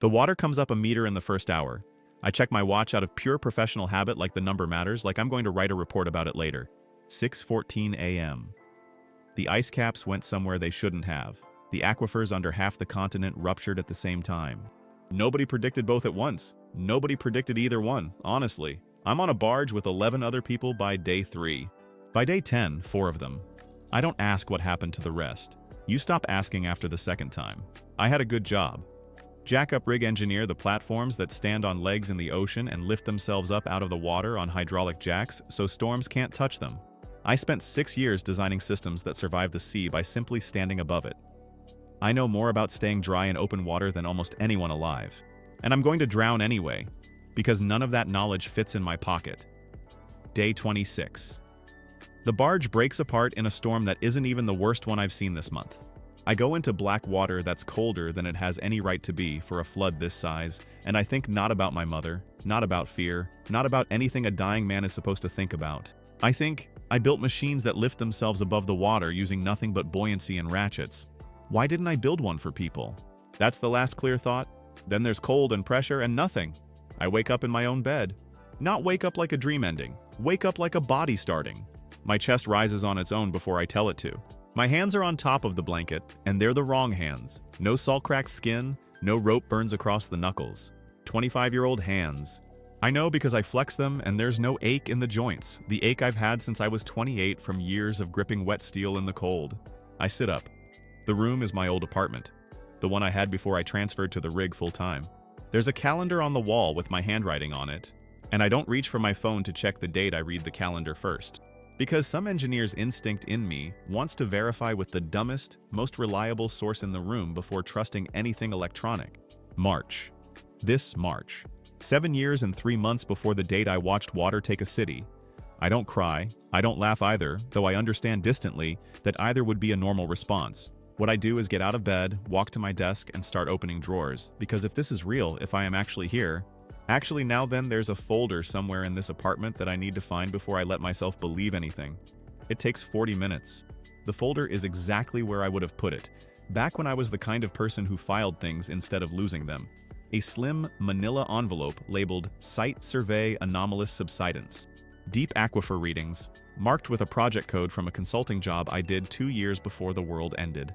The water comes up a meter in the first hour. I check my watch out of pure professional habit, like the number matters, like I'm going to write a report about it later. 6:14 a.m. The ice caps went somewhere they shouldn't have. The aquifers under half the continent ruptured at the same time. Nobody predicted both at once. Nobody predicted either one, honestly. I'm on a barge with 11 other people by day 3. By day 10, 4 of them. I don't ask what happened to the rest. You stop asking after the second time. I had a good job. Jack up rig engineer the platforms that stand on legs in the ocean and lift themselves up out of the water on hydraulic jacks so storms can't touch them. I spent 6 years designing systems that survive the sea by simply standing above it. I know more about staying dry in open water than almost anyone alive. And I'm going to drown anyway, because none of that knowledge fits in my pocket. Day 26. The barge breaks apart in a storm that isn't even the worst one I've seen this month. I go into black water that's colder than it has any right to be for a flood this size, and I think not about my mother, not about fear, not about anything a dying man is supposed to think about. I think I built machines that lift themselves above the water using nothing but buoyancy and ratchets. Why didn't I build one for people? That's the last clear thought. Then there's cold and pressure and nothing. I wake up in my own bed. Not wake up like a dream ending. Wake up like a body starting. My chest rises on its own before I tell it to. My hands are on top of the blanket, and they're the wrong hands. No salt-cracked skin, no rope burns across the knuckles. 25-year-old hands. I know because I flex them, and there's no ache in the joints. The ache I've had since I was 28 from years of gripping wet steel in the cold. I sit up. The room is my old apartment, the one I had before I transferred to the rig full-time. There's a calendar on the wall with my handwriting on it, and I don't reach for my phone to check the date. I read the calendar first. Because some engineer's instinct in me wants to verify with the dumbest, most reliable source in the room before trusting anything electronic. March. This March. 7 years and 3 months before the date I watched water take a city. I don't cry, I don't laugh either, though I understand distantly that either would be a normal response. What I do is get out of bed, walk to my desk, and start opening drawers, because if this is real, if I am actually here, now then there's a folder somewhere in this apartment that I need to find before I let myself believe anything. It takes 40 minutes. The folder is exactly where I would have put it, back when I was the kind of person who filed things instead of losing them. A slim manila envelope labeled Site Survey Anomalous Subsidence. Deep aquifer readings, marked with a project code from a consulting job I did 2 years before the world ended.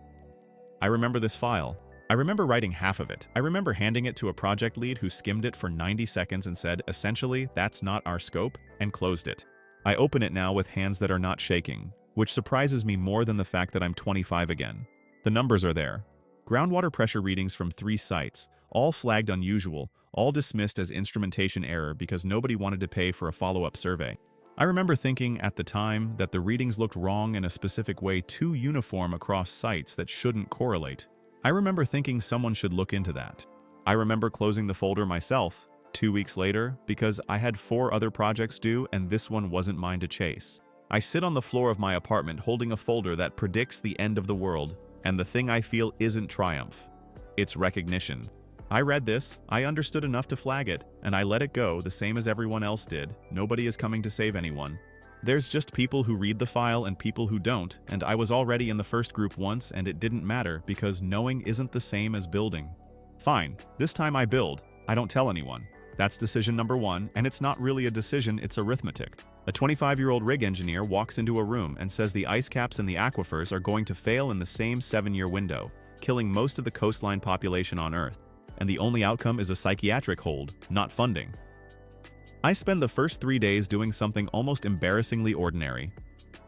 I remember this file. I remember writing half of it. I remember handing it to a project lead who skimmed it for 90 seconds and said, essentially, that's not our scope, and closed it. I open it now with hands that are not shaking, which surprises me more than the fact that I'm 25 again. The numbers are there. Groundwater pressure readings from 3 sites, all flagged unusual, all dismissed as instrumentation error because nobody wanted to pay for a follow-up survey. I remember thinking at the time that the readings looked wrong in a specific way, too uniform across sites that shouldn't correlate. I remember thinking someone should look into that. I remember closing the folder myself 2 weeks later because I had 4 other projects due and this one wasn't mine to chase. I sit on the floor of my apartment holding a folder that predicts the end of the world, and the thing I feel isn't triumph. It's recognition. I read this, I understood enough to flag it, and I let it go the same as everyone else did. Nobody is coming to save anyone. There's just people who read the file and people who don't, and I was already in the first group once and it didn't matter because knowing isn't the same as building. Fine, this time I build. I don't tell anyone. That's decision number 1, and it's not really a decision, it's arithmetic. A 25-year-old rig engineer walks into a room and says the ice caps and the aquifers are going to fail in the same 7-year window, killing most of the coastline population on Earth, and the only outcome is a psychiatric hold, not funding. I spend the first 3 days doing something almost embarrassingly ordinary.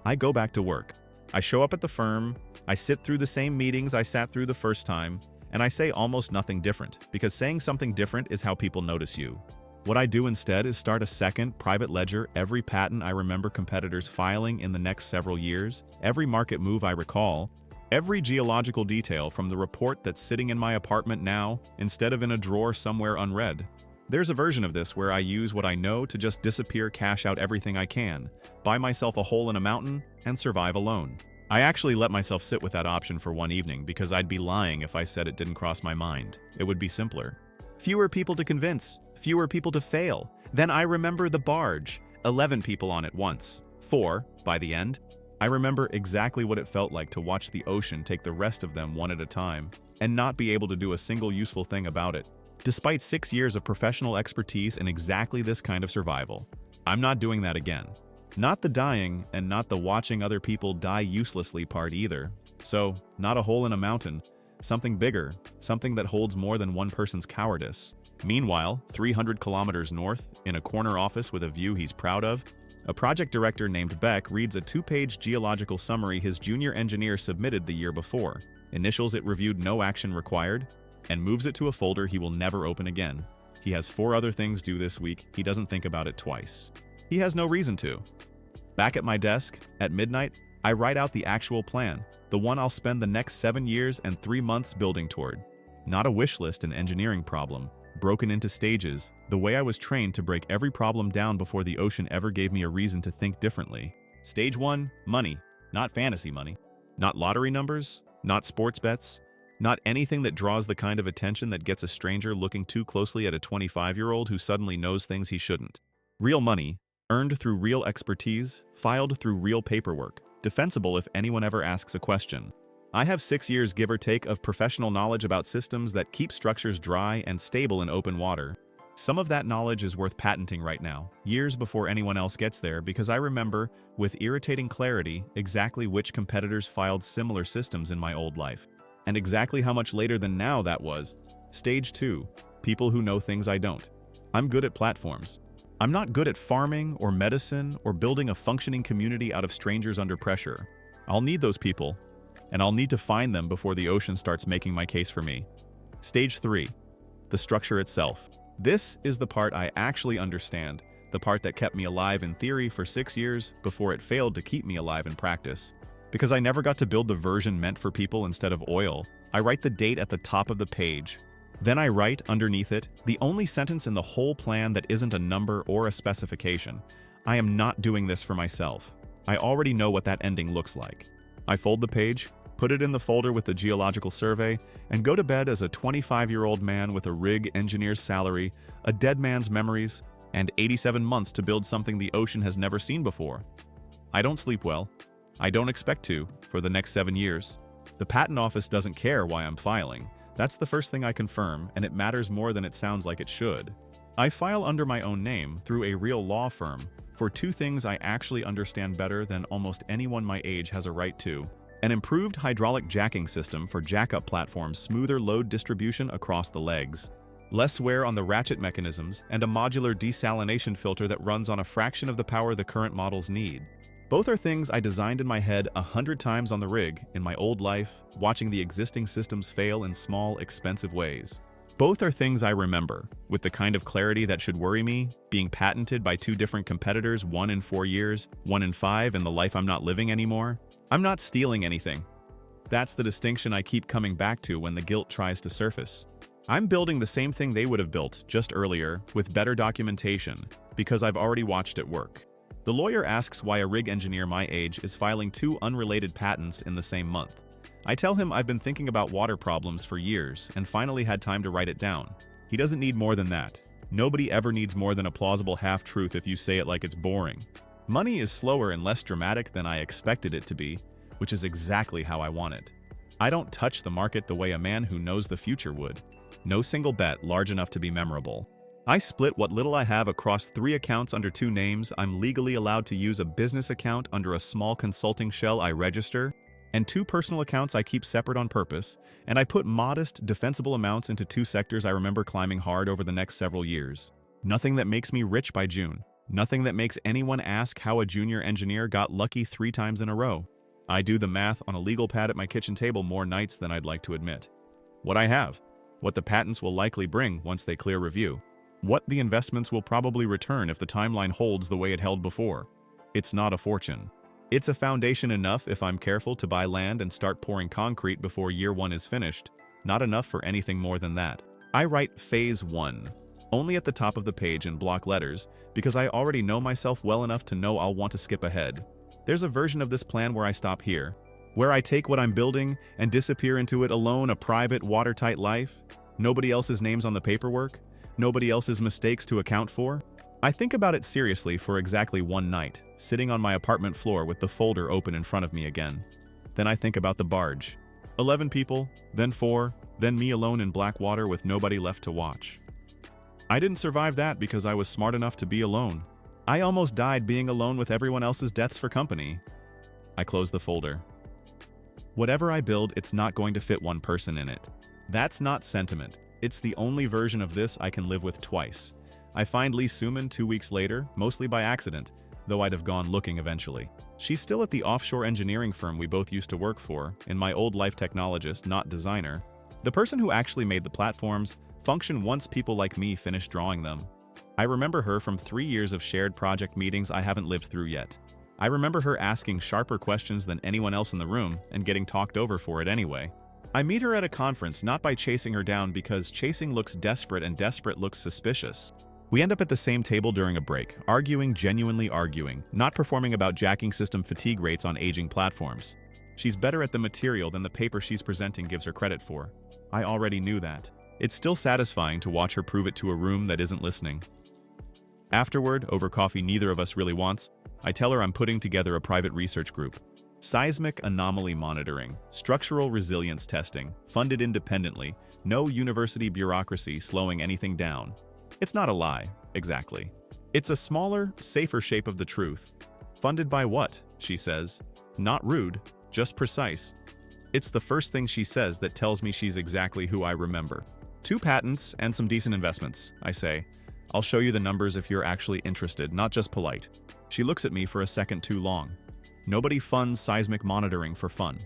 I go back to work. I show up at the firm, I sit through the same meetings I sat through the first time, and I say almost nothing different, because saying something different is how people notice you. What I do instead is start a second, private ledger every patent I remember competitors filing in the next several years, every market move I recall, every geological detail from the report that's sitting in my apartment now, instead of in a drawer somewhere unread. There's a version of this where I use what I know to just disappear, cash out everything I can, buy myself a hole in a mountain, and survive alone. I actually let myself sit with that option for one evening because I'd be lying if I said it didn't cross my mind. It would be simpler. Fewer people to convince, fewer people to fail. Then I remember the barge, 11 people on it once, 4 by the end. I remember exactly what it felt like to watch the ocean take the rest of them one at a time, and not be able to do a single useful thing about it. despite 6 years of professional expertise in exactly this kind of survival. I'm not doing that again. Not the dying and not the watching other people die uselessly part either. So, not a hole in a mountain, something bigger, something that holds more than one person's cowardice. Meanwhile, 300 kilometers north, in a corner office with a view he's proud of, a project director named Beck reads a 2-page geological summary his junior engineer submitted the year before, initials it reviewed no action required, and moves it to a folder he will never open again. He has 4 other things due this week, he doesn't think about it twice. He has no reason to. Back at my desk, at midnight, I write out the actual plan, the one I'll spend the next 7 years and 3 months building toward. Not a wish list and engineering problem, broken into stages, the way I was trained to break every problem down before the ocean ever gave me a reason to think differently. Stage 1, money, not fantasy money. Not lottery numbers, not sports bets, not anything that draws the kind of attention that gets a stranger looking too closely at a 25-year-old who suddenly knows things he shouldn't. Real money, earned through real expertise, filed through real paperwork, defensible if anyone ever asks a question. I have 6 years, give or take, of professional knowledge about systems that keep structures dry and stable in open water. Some of that knowledge is worth patenting right now, years before anyone else gets there, because I remember, with irritating clarity, exactly which competitors filed similar systems in my old life. And exactly how much later than now that was. Stage 2. People who know things I don't. I'm good at platforms. I'm not good at farming or medicine or building a functioning community out of strangers under pressure. I'll need those people, and I'll need to find them before the ocean starts making my case for me. Stage 3. The structure itself. This is the part I actually understand, the part that kept me alive in theory for 6 years before it failed to keep me alive in practice. Because I never got to build the version meant for people instead of oil, I write the date at the top of the page. Then I write, underneath it, the only sentence in the whole plan that isn't a number or a specification. I am not doing this for myself. I already know what that ending looks like. I fold the page, put it in the folder with the geological survey, and go to bed as a 25-year-old man with a rig engineer's salary, a dead man's memories, and 87 months to build something the ocean has never seen before. I don't sleep well. I don't expect to, for the next 7 years. The patent office doesn't care why I'm filing. That's the first thing I confirm, and it matters more than it sounds like it should. I file under my own name, through a real law firm, for 2 things I actually understand better than almost anyone my age has a right to. An improved hydraulic jacking system for jack-up platforms, smoother load distribution across the legs, less wear on the ratchet mechanisms, and a modular desalination filter that runs on a fraction of the power the current models need. Both are things I designed in my head 100 times on the rig, in my old life, watching the existing systems fail in small, expensive ways. Both are things I remember, with the kind of clarity that should worry me, being patented by 2 different competitors, one in 4 years, one in 5 in the life I'm not living anymore. I'm not stealing anything. That's the distinction I keep coming back to when the guilt tries to surface. I'm building the same thing they would have built, just earlier, with better documentation, because I've already watched it work. The lawyer asks why a rig engineer my age is filing 2 unrelated patents in the same month. I tell him I've been thinking about water problems for years and finally had time to write it down. He doesn't need more than that. Nobody ever needs more than a plausible half-truth if you say it like it's boring. Money is slower and less dramatic than I expected it to be, which is exactly how I want it. I don't touch the market the way a man who knows the future would. No single bet large enough to be memorable. I split what little I have across 3 accounts under 2 names. I'm legally allowed to use a business account under a small consulting shell I register, and 2 personal accounts I keep separate on purpose, and I put modest, defensible amounts into 2 sectors I remember climbing hard over the next several years. Nothing that makes me rich by June. Nothing that makes anyone ask how a junior engineer got lucky 3 times in a row. I do the math on a legal pad at my kitchen table more nights than I'd like to admit. What I have. What the patents will likely bring once they clear review. What the investments will probably return if the timeline holds the way it held before. It's not a fortune. It's a foundation enough if I'm careful to buy land and start pouring concrete before year 1 is finished. Not enough for anything more than that. I write Phase 1, only at the top of the page in block letters, because I already know myself well enough to know I'll want to skip ahead. There's a version of this plan where I stop here, where I take what I'm building and disappear into it alone, a private, watertight life. Nobody else's names on the paperwork. Nobody else's mistakes to account for. I think about it seriously for exactly 1 night, sitting on my apartment floor with the folder open in front of me again. Then I think about the barge. 11 people, then 4, then me alone in black water with nobody left to watch. I didn't survive that because I was smart enough to be alone. I almost died being alone with everyone else's deaths for company. I close the folder. Whatever I build, it's not going to fit one person in it. That's not sentiment. It's the only version of this I can live with twice. I find Lee Suman 2 weeks later, mostly by accident, though I'd have gone looking eventually. She's still at the offshore engineering firm we both used to work for, in my old life technologist, not designer. The person who actually made the platforms function once people like me finish drawing them. I remember her from 3 years of shared project meetings I haven't lived through yet. I remember her asking sharper questions than anyone else in the room and getting talked over for it anyway. I meet her at a conference not by chasing her down because chasing looks desperate and desperate looks suspicious. We end up at the same table during a break, arguing, genuinely arguing, not performing about jacking system fatigue rates on aging platforms. She's better at the material than the paper she's presenting gives her credit for. I already knew that. It's still satisfying to watch her prove it to a room that isn't listening. Afterward, over coffee neither of us really wants, I tell her I'm putting together a private research group. Seismic anomaly monitoring, structural resilience testing, funded independently, no university bureaucracy slowing anything down. It's not a lie, exactly. It's a smaller, safer shape of the truth. Funded by what, she says. Not rude, just precise. It's the first thing she says that tells me she's exactly who I remember. 2 patents and some decent investments, I say. I'll show you the numbers if you're actually interested, not just polite. She looks at me for a second too long. Nobody funds seismic monitoring for fun.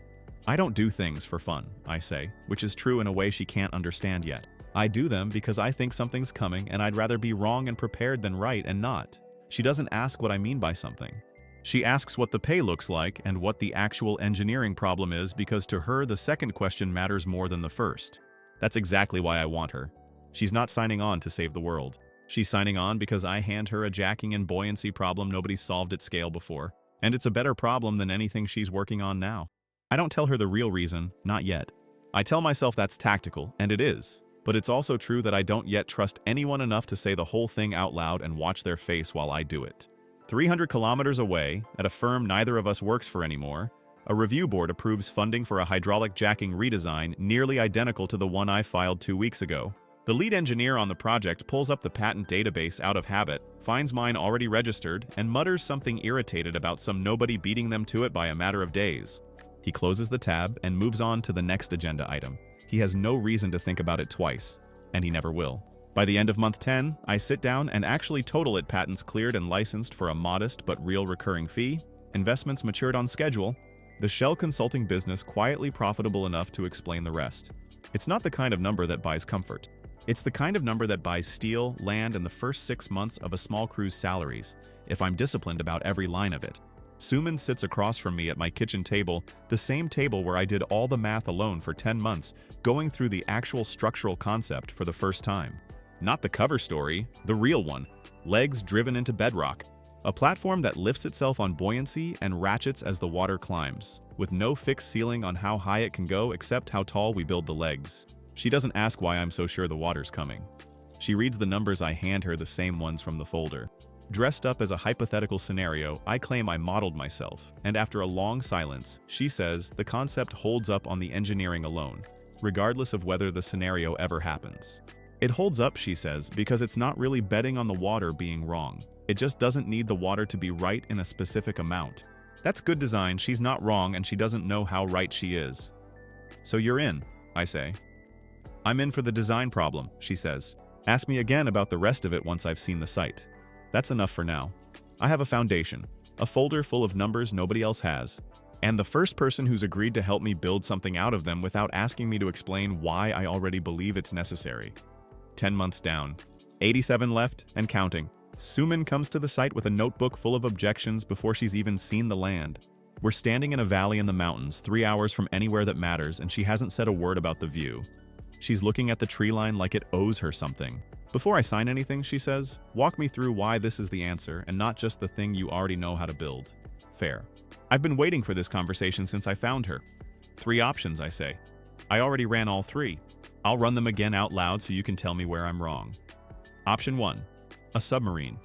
I don't do things for fun, I say, which is true in a way she can't understand yet. I do them because I think something's coming and I'd rather be wrong and prepared than right and not. She doesn't ask what I mean by something. She asks what the pay looks like and what the actual engineering problem is because to her the second question matters more than the first. That's exactly why I want her. She's not signing on to save the world. She's signing on because I hand her a jacking and buoyancy problem nobody's solved at scale before. And it's a better problem than anything she's working on now. I don't tell her the real reason, not yet. I tell myself that's tactical, and it is. But it's also true that I don't yet trust anyone enough to say the whole thing out loud and watch their face while I do it. 300 kilometers away, at a firm neither of us works for anymore, a review board approves funding for a hydraulic jacking redesign nearly identical to the one I filed 2 weeks ago. The lead engineer on the project pulls up the patent database out of habit, finds mine already registered, and mutters something irritated about some nobody beating them to it by a matter of days. He closes the tab and moves on to the next agenda item. He has no reason to think about it twice, and he never will. By the end of month 10, I sit down and actually total it patents cleared and licensed for a modest but real recurring fee, investments matured on schedule, the shell consulting business quietly profitable enough to explain the rest. It's not the kind of number that buys comfort. It's the kind of number that buys steel, land, and the first 6 months of a small crew's salaries, if I'm disciplined about every line of it. Suman sits across from me at my kitchen table, the same table where I did all the math alone for 10 months, going through the actual structural concept for the first time. Not the cover story, the real one. Legs driven into bedrock. A platform that lifts itself on buoyancy and ratchets as the water climbs, with no fixed ceiling on how high it can go except how tall we build the legs. She doesn't ask why I'm so sure the water's coming. She reads the numbers I hand her, the same ones from the folder. Dressed up as a hypothetical scenario, I claim I modeled myself, and after a long silence, she says the concept holds up on the engineering alone, regardless of whether the scenario ever happens. It holds up, she says, because it's not really betting on the water being wrong. It just doesn't need the water to be right in a specific amount. That's good design, she's not wrong, and she doesn't know how right she is. So you're in, I say. I'm in for the design problem, she says. Ask me again about the rest of it once I've seen the site. That's enough for now. I have a foundation, a folder full of numbers nobody else has, and the first person who's agreed to help me build something out of them without asking me to explain why I already believe it's necessary. 10 months down, 87 left and counting. Suman comes to the site with a notebook full of objections before she's even seen the land. We're standing in a valley in the mountains, 3 hours from anywhere that matters, and she hasn't said a word about the view. She's looking at the tree line like it owes her something. Before I sign anything, she says, walk me through why this is the answer and not just the thing you already know how to build. Fair. I've been waiting for this conversation since I found her. 3 options, I say. I already ran all 3. I'll run them again out loud so you can tell me where I'm wrong. Option 1. A submarine.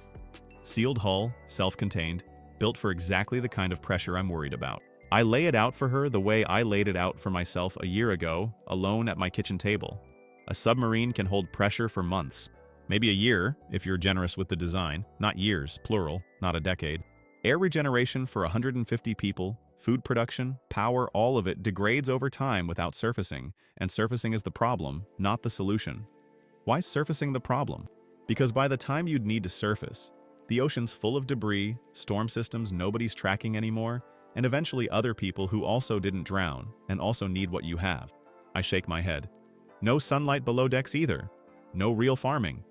Sealed hull, self-contained, built for exactly the kind of pressure I'm worried about. I lay it out for her the way I laid it out for myself a year ago, alone at my kitchen table. A submarine can hold pressure for months. Maybe a year, if you're generous with the design. Not years, plural, not a decade. Air regeneration for 150 people, food production, power, all of it degrades over time without surfacing, and surfacing is the problem, not the solution. Why is surfacing the problem? Because by the time you'd need to surface, the ocean's full of debris, storm systems nobody's tracking anymore, and eventually other people who also didn't drown and also need what you have. I shake my head. No sunlight below decks either. No real farming.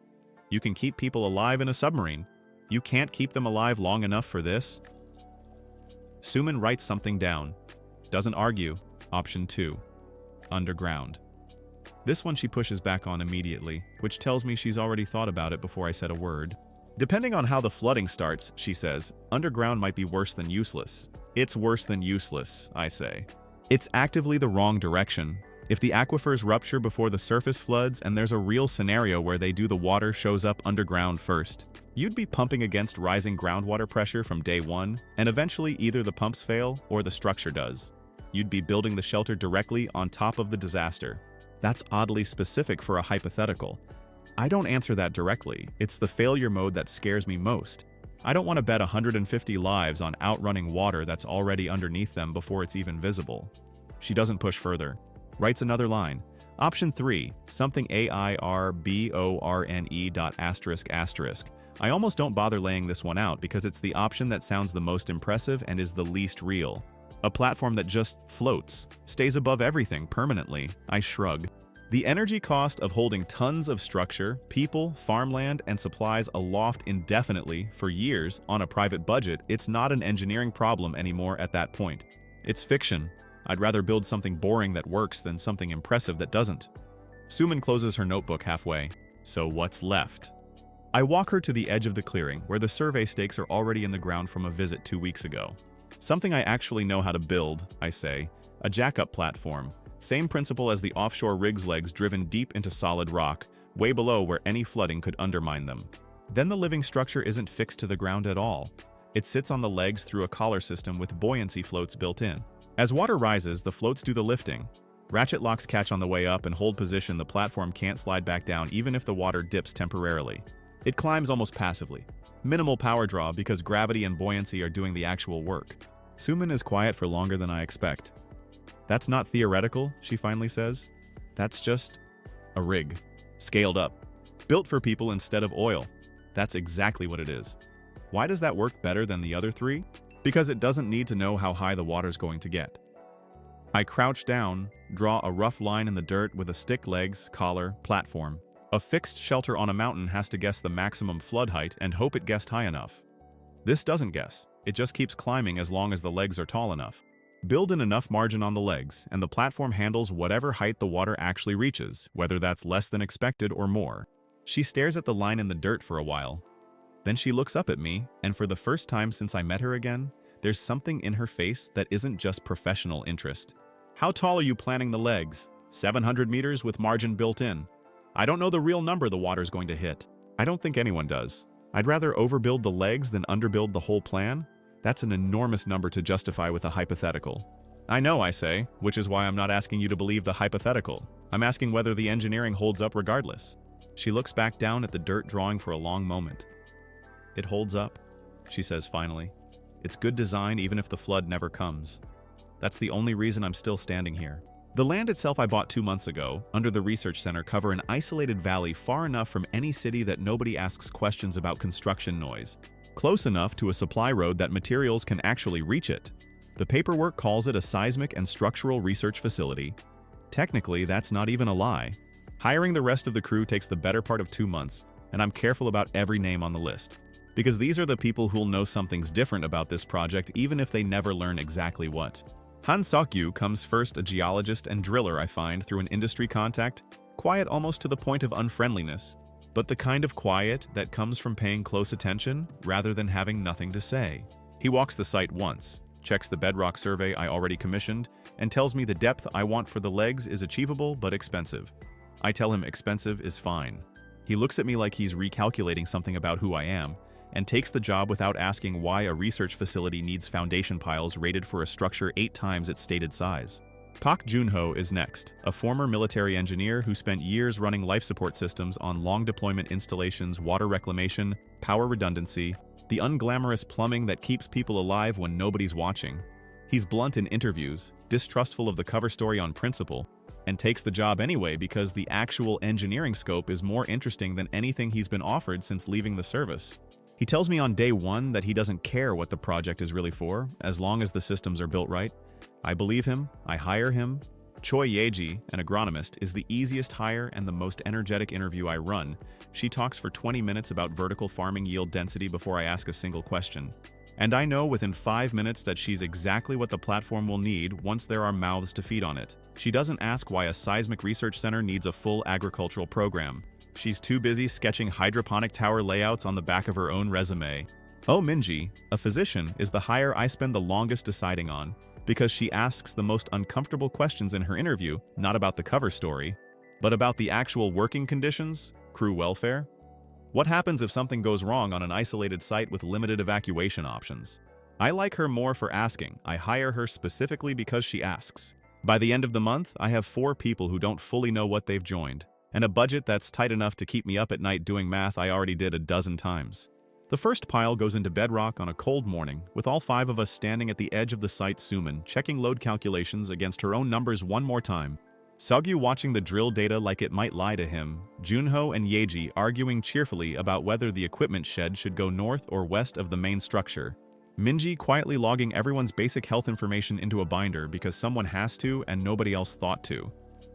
You can keep people alive in a submarine. You can't keep them alive long enough for this. Suman writes something down. Doesn't argue. Option 2. Underground. This one she pushes back on immediately, which tells me she's already thought about it before I said a word. Depending on how the flooding starts, she says, underground might be worse than useless. It's worse than useless, I say. It's actively the wrong direction. If the aquifers rupture before the surface floods and there's a real scenario where they do, the water shows up underground first, you'd be pumping against rising groundwater pressure from day one, and eventually either the pumps fail or the structure does. You'd be building the shelter directly on top of the disaster. That's oddly specific for a hypothetical. I don't answer that directly. It's the failure mode that scares me most. I don't want to bet 150 lives on outrunning water that's already underneath them before it's even visible. She doesn't push further. Writes another line. Option 3, something AIRBORNE.***. I almost don't bother laying this one out because it's the option that sounds the most impressive and is the least real. A platform that just floats, stays above everything permanently. I shrug. The energy cost of holding tons of structure, people, farmland, and supplies aloft indefinitely for years on a private budget, it's not an engineering problem anymore at that point. It's fiction. I'd rather build something boring that works than something impressive that doesn't. Suman closes her notebook halfway. So what's left? I walk her to the edge of the clearing, where the survey stakes are already in the ground from a visit 2 weeks ago. Something I actually know how to build, I say. A jack-up platform. Same principle as the offshore rig's legs driven deep into solid rock, way below where any flooding could undermine them. Then the living structure isn't fixed to the ground at all. It sits on the legs through a collar system with buoyancy floats built in. As water rises, the floats do the lifting. Ratchet locks catch on the way up and hold position. The platform can't slide back down even if the water dips temporarily. It climbs almost passively. Minimal power draw because gravity and buoyancy are doing the actual work. Suman is quiet for longer than I expect. That's not theoretical, she finally says. That's just a rig. Scaled up. Built for people instead of oil. That's exactly what it is. Why does that work better than the other 3? Because it doesn't need to know how high the water's going to get. I crouch down, draw a rough line in the dirt with a stick, legs, collar, platform. A fixed shelter on a mountain has to guess the maximum flood height and hope it guessed high enough. This doesn't guess. It just keeps climbing as long as the legs are tall enough. Build in enough margin on the legs, and the platform handles whatever height the water actually reaches, whether that's less than expected or more. She stares at the line in the dirt for a while. Then she looks up at me, and for the first time since I met her again, there's something in her face that isn't just professional interest. How tall are you planning the legs? 700 meters with margin built in. I don't know the real number the water's going to hit. I don't think anyone does. I'd rather overbuild the legs than underbuild the whole plan. That's an enormous number to justify with a hypothetical. I know, I say, which is why I'm not asking you to believe the hypothetical. I'm asking whether the engineering holds up regardless. She looks back down at the dirt drawing for a long moment. It holds up, she says finally. It's good design even if the flood never comes. That's the only reason I'm still standing here. The land itself I bought 2 months ago, under the research center, cover an isolated valley far enough from any city that nobody asks questions about construction noise. Close enough to a supply road that materials can actually reach it. The paperwork calls it a seismic and structural research facility. Technically, that's not even a lie. Hiring the rest of the crew takes the better part of 2 months, and I'm careful about every name on the list. Because these are the people who'll know something's different about this project even if they never learn exactly what. Han Sok-yu comes first, a geologist and driller I find through an industry contact, quiet almost to the point of unfriendliness, but the kind of quiet that comes from paying close attention rather than having nothing to say. He walks the site once, checks the bedrock survey I already commissioned, and tells me the depth I want for the legs is achievable but expensive. I tell him expensive is fine. He looks at me like he's recalculating something about who I am, and takes the job without asking why a research facility needs foundation piles rated for a structure 8 times its stated size. Park Junho is next, a former military engineer who spent years running life support systems on long deployment installations, water reclamation, power redundancy, the unglamorous plumbing that keeps people alive when nobody's watching. He's blunt in interviews, distrustful of the cover story on principle, and takes the job anyway because the actual engineering scope is more interesting than anything he's been offered since leaving the service. He tells me on day one that he doesn't care what the project is really for, as long as the systems are built right. I believe him, I hire him. Choi Yeji, an agronomist, is the easiest hire and the most energetic interview I run. She talks for 20 minutes about vertical farming yield density before I ask a single question. And I know within 5 minutes that she's exactly what the platform will need once there are mouths to feed on it. She doesn't ask why a seismic research center needs a full agricultural program. She's too busy sketching hydroponic tower layouts on the back of her own resume. Oh Minji, a physician, is the hire I spend the longest deciding on, because she asks the most uncomfortable questions in her interview, not about the cover story, but about the actual working conditions, crew welfare. What happens if something goes wrong on an isolated site with limited evacuation options? I like her more for asking. I hire her specifically because she asks. By the end of the month, I have 4 people who don't fully know what they've joined, and a budget that's tight enough to keep me up at night doing math I already did a dozen times. The first pile goes into bedrock on a cold morning, with all 5 of us standing at the edge of the site. Suman checking load calculations against her own numbers one more time. Seogyu watching the drill data like it might lie to him. Junho and Yeji arguing cheerfully about whether the equipment shed should go north or west of the main structure. Minji quietly logging everyone's basic health information into a binder because someone has to and nobody else thought to.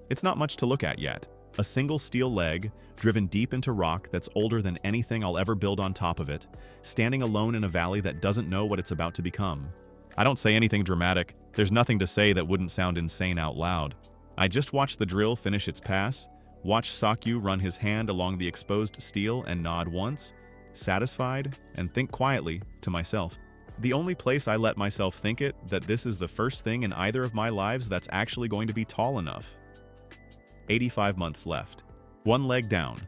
It's not much to look at yet. A single steel leg, driven deep into rock that's older than anything I'll ever build on top of it, standing alone in a valley that doesn't know what it's about to become. I don't say anything dramatic. There's nothing to say that wouldn't sound insane out loud. I just watch the drill finish its pass, watch Seogyu run his hand along the exposed steel and nod once, satisfied, and think quietly to myself. The only place I let myself think it, that this is the first thing in either of my lives that's actually going to be tall enough. 85 months left. 1 leg down.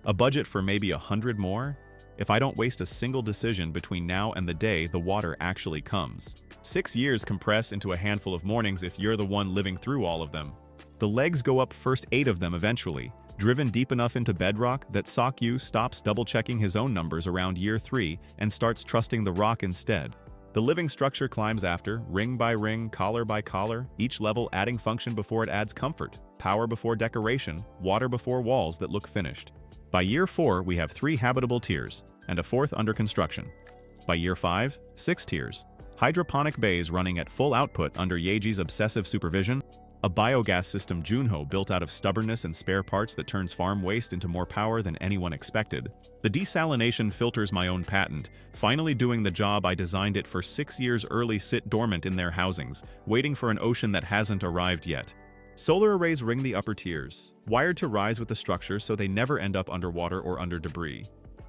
A budget for maybe 100 more? If I don't waste a single decision between now and the day the water actually comes. 6 years compress into a handful of mornings if you're the one living through all of them. The legs go up first 8 of them eventually, driven deep enough into bedrock that Seogyu stops double-checking his own numbers around year 3 and starts trusting the rock instead. The living structure climbs after, ring by ring, collar by collar, each level adding function before it adds comfort, power before decoration, water before walls that look finished. By year 4, we have 3 habitable tiers, and a 4th under construction. By year 5, 6 tiers. Hydroponic bays running at full output under Yeji's obsessive supervision, a biogas system Junho built out of stubbornness and spare parts that turns farm waste into more power than anyone expected. The desalination filters my own patent, finally doing the job I designed it for 6 years early sit dormant in their housings, waiting for an ocean that hasn't arrived yet. Solar arrays ring the upper tiers, wired to rise with the structure so they never end up underwater or under debris.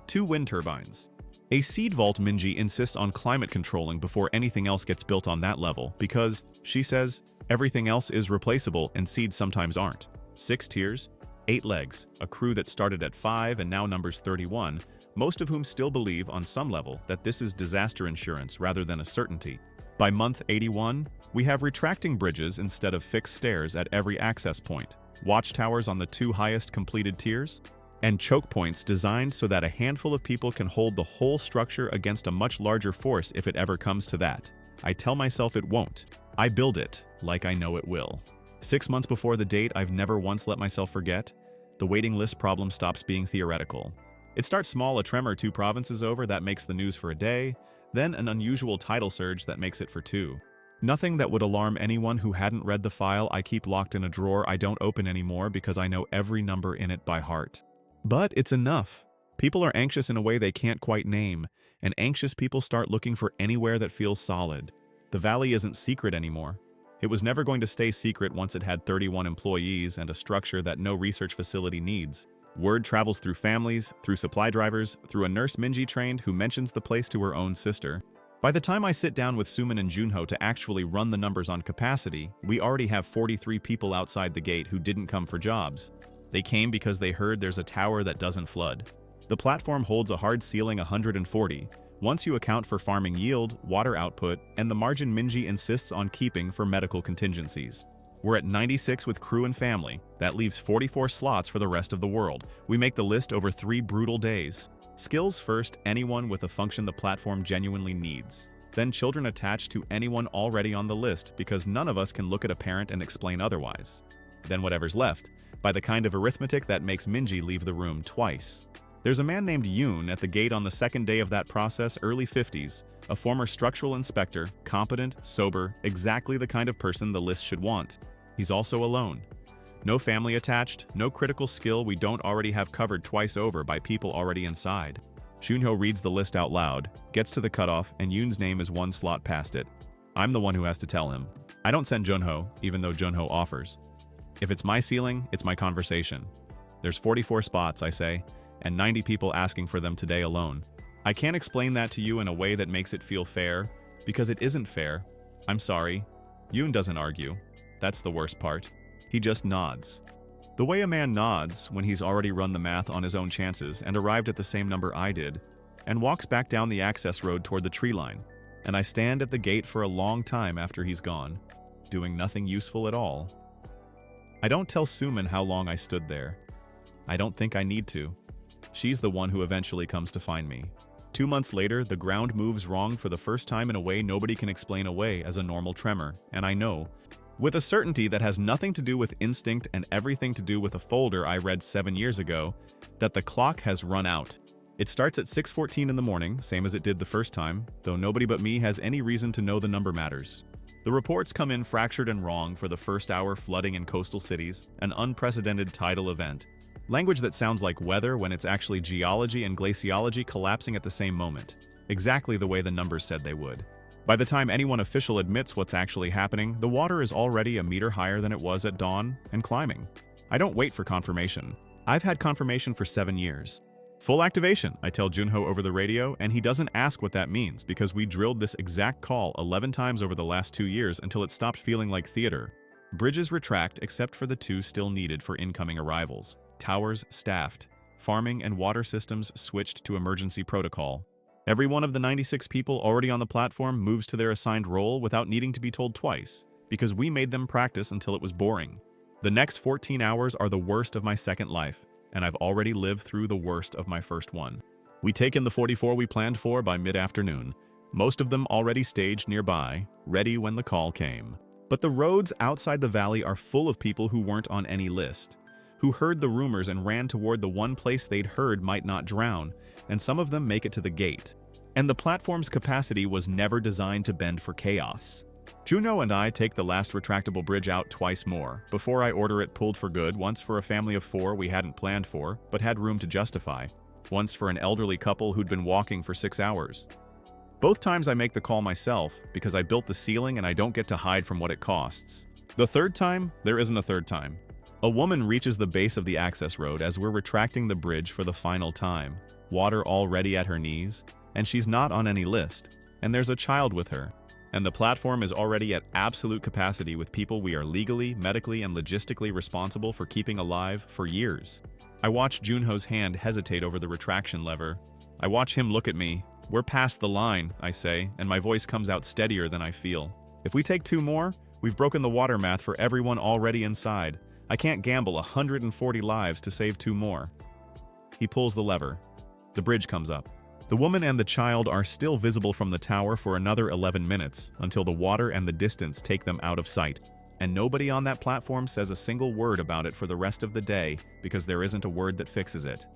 2 wind turbines. A seed vault. Minji insists on climate controlling before anything else gets built on that level because, she says, everything else is replaceable and seeds sometimes aren't. 6 tiers, 8 legs, a crew that started at 5 and now numbers 31, most of whom still believe on some level that this is disaster insurance rather than a certainty. By month 81, we have retracting bridges instead of fixed stairs at every access point, watchtowers on the 2 highest completed tiers, and choke points designed so that a handful of people can hold the whole structure against a much larger force if it ever comes to that. I tell myself it won't. I build it like I know it will. 6 months before the date I've never once let myself forget, the waiting list problem stops being theoretical. It starts small, a tremor 2 provinces over that makes the news for a day, then an unusual tidal surge that makes it for 2. Nothing that would alarm anyone who hadn't read the file I keep locked in a drawer I don't open anymore because I know every number in it by heart. But it's enough. People are anxious in a way they can't quite name, and anxious people start looking for anywhere that feels solid. The valley isn't secret anymore. It was never going to stay secret once it had 31 employees and a structure that no research facility needs. Word travels through families, through supply drivers, through a nurse Minji trained who mentions the place to her own sister. By the time I sit down with Suman and Junho to actually run the numbers on capacity, we already have 43 people outside the gate who didn't come for jobs. They came because they heard there's a tower that doesn't flood. The platform holds a hard ceiling 140, once you account for farming yield, water output, and the margin Minji insists on keeping for medical contingencies. We're at 96 with crew and family. That leaves 44 slots for the rest of the world. We make the list over 3 brutal days. Skills first, anyone with a function the platform genuinely needs. Then children attached to anyone already on the list because none of us can look at a parent and explain otherwise. Then whatever's left, by the kind of arithmetic that makes Minji leave the room twice. There's a man named Yoon at the gate on the second day of that process, early 50s, a former structural inspector, competent, sober, exactly the kind of person the list should want. He's also alone. No family attached, no critical skill we don't already have covered twice over by people already inside. Shunho reads the list out loud, gets to the cutoff, and Yoon's name is 1 slot past it. I'm the one who has to tell him. I don't send Junho, even though Junho offers. If it's my ceiling, it's my conversation. There's 44 spots, I say, and 90 people asking for them today alone. I can't explain that to you in a way that makes it feel fair, because it isn't fair. I'm sorry. Yoon doesn't argue. That's the worst part. He just nods. The way a man nods when he's already run the math on his own chances and arrived at the same number I did, and walks back down the access road toward the tree line, and I stand at the gate for a long time after he's gone, doing nothing useful at all. I don't tell Suman how long I stood there. I don't think I need to. She's the one who eventually comes to find me. 2 months later, the ground moves wrong for the first time in a way nobody can explain away as a normal tremor, and I know, with a certainty that has nothing to do with instinct and everything to do with a folder I read 7 years ago, that the clock has run out. It starts at 6:14 in the morning, same as it did the first time, though nobody but me has any reason to know the number matters. The reports come in fractured and wrong for the first hour flooding in coastal cities, an unprecedented tidal event. Language that sounds like weather when it's actually geology and glaciology collapsing at the same moment, exactly the way the numbers said they would. By the time anyone official admits what's actually happening, the water is already a meter higher than it was at dawn, and climbing. I don't wait for confirmation. I've had confirmation for 7 years. Full activation, I tell Junho over the radio, and he doesn't ask what that means because we drilled this exact call 11 times over the last 2 years until it stopped feeling like theater. Bridges retract except for the 2 still needed for incoming arrivals. Towers staffed. Farming and water systems switched to emergency protocol. Every one of the 96 people already on the platform moves to their assigned role without needing to be told twice, because we made them practice until it was boring. The next 14 hours are the worst of my second life, and I've already lived through the worst of my first one. We take in the 44 we planned for by mid-afternoon, most of them already staged nearby, ready when the call came. But the roads outside the valley are full of people who weren't on any list, who heard the rumors and ran toward the one place they'd heard might not drown, and some of them make it to the gate. And the platform's capacity was never designed to bend for chaos. Juno and I take the last retractable bridge out twice more, before I order it pulled for good, once for a family of 4 we hadn't planned for, but had room to justify, once for an elderly couple who'd been walking for 6 hours. Both times I make the call myself, because I built the ceiling and I don't get to hide from what it costs. The third time, there isn't a third time. A woman reaches the base of the access road as we're retracting the bridge for the final time, water already at her knees, and she's not on any list, and there's a child with her. And the platform is already at absolute capacity with people we are legally, medically, and logistically responsible for keeping alive for years. I watch Junho's hand hesitate over the retraction lever. I watch him look at me. We're past the line, I say, and my voice comes out steadier than I feel. If we take 2 more, we've broken the water math for everyone already inside. I can't gamble 140 lives to save 2 more. He pulls the lever. The bridge comes up. The woman and the child are still visible from the tower for another 11 minutes, until the water and the distance take them out of sight. And nobody on that platform says a single word about it for the rest of the day, because there isn't a word that fixes it.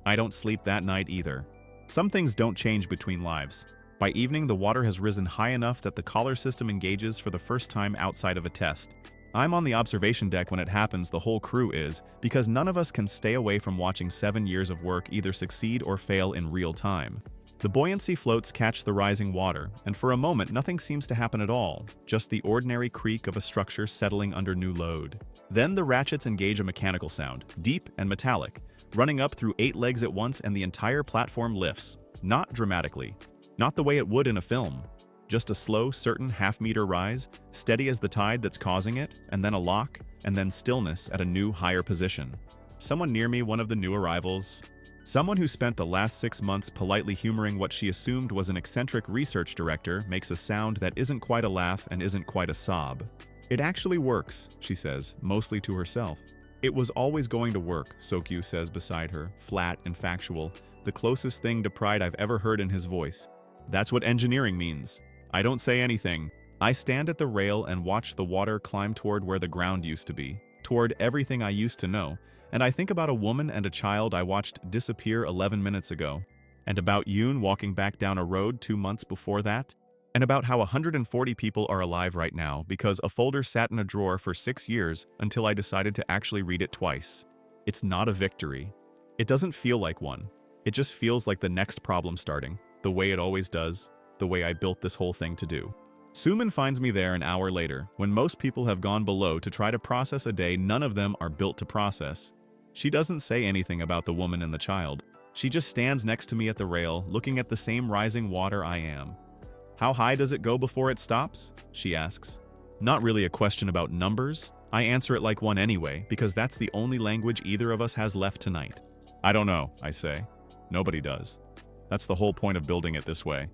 I don't sleep that night either. Some things don't change between lives. By evening, the water has risen high enough that the collar system engages for the first time outside of a test. I'm on the observation deck when it happens, the whole crew is, because none of us can stay away from watching 7 years of work either succeed or fail in real time. The buoyancy floats catch the rising water, and for a moment nothing seems to happen at all, just the ordinary creak of a structure settling under new load. Then the ratchets engage a mechanical sound, deep and metallic, running up through 8 legs at once, and the entire platform lifts. Not dramatically. Not the way it would in a film. Just a slow, certain half-meter rise, steady as the tide that's causing it, and then a lock, and then stillness at a new, higher position. Someone near me, one of the new arrivals, Someone who spent the last 6 months politely humoring what she assumed was an eccentric research director makes a sound that isn't quite a laugh and isn't quite a sob. It actually works, she says, mostly to herself. It was always going to work, Sokyu says beside her, flat and factual, the closest thing to pride I've ever heard in his voice. That's what engineering means. I don't say anything. I stand at the rail and watch the water climb toward where the ground used to be, toward everything I used to know, and I think about a woman and a child I watched disappear 11 minutes ago, and about Yoon walking back down a road 2 months before that, and about how 140 people are alive right now because a folder sat in a drawer for 6 years until I decided to actually read it twice. It's not a victory. It doesn't feel like one. It just feels like the next problem starting, the way it always does, the way I built this whole thing to do. Suman finds me there an hour later, when most people have gone below to try to process a day none of them are built to process. She doesn't say anything about the woman and the child. She just stands next to me at the rail, looking at the same rising water I am. How high does it go before it stops? She asks. Not really a question about numbers. I answer it like one anyway, because that's the only language either of us has left tonight. I don't know, I say. Nobody does. That's the whole point of building it this way.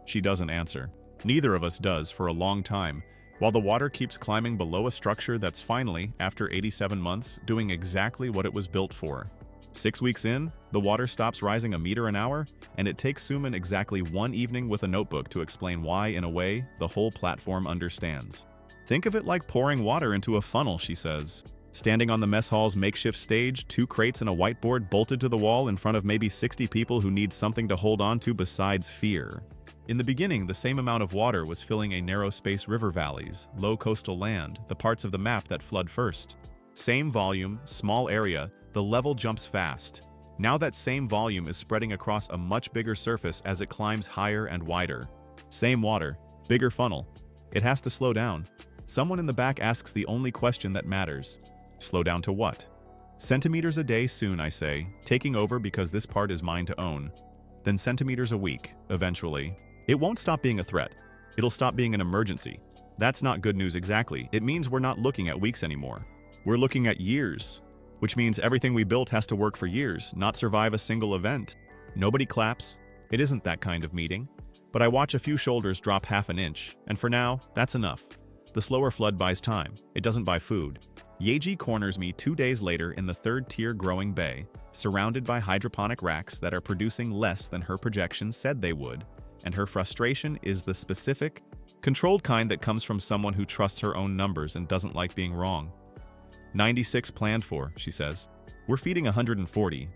She doesn't answer. Neither of us does for a long time, while the water keeps climbing below a structure that's finally, after 87 months, doing exactly what it was built for. 6 weeks in, the water stops rising a meter an hour, and it takes Suman exactly 1 evening with a notebook to explain why, in a way, the whole platform understands. Think of it like pouring water into a funnel, she says. Standing on the mess hall's makeshift stage, 2 crates and a whiteboard bolted to the wall in front of maybe 60 people who need something to hold on to besides fear. In the beginning, the same amount of water was filling a narrow space river valleys, low coastal land, the parts of the map that flood first. Same volume, small area, the level jumps fast. Now that same volume is spreading across a much bigger surface as it climbs higher and wider. Same water, bigger funnel. It has to slow down. Someone in the back asks the only question that matters. Slow down to what? Centimeters a day soon, I say, taking over because this part is mine to own. Then centimeters a week, eventually. It won't stop being a threat. It'll stop being an emergency. That's not good news exactly. It means we're not looking at weeks anymore. We're looking at years, which means everything we built has to work for years, not survive a single event. Nobody claps. It isn't that kind of meeting. But I watch a few shoulders drop half an inch, and for now, that's enough. The slower flood buys time. It doesn't buy food. Yeji corners me 2 days later in the 3rd-tier growing bay, surrounded by hydroponic racks that are producing less than her projections said they would, and her frustration is the specific, controlled kind that comes from someone who trusts her own numbers and doesn't like being wrong. 96 planned for, she says. We're feeding 140.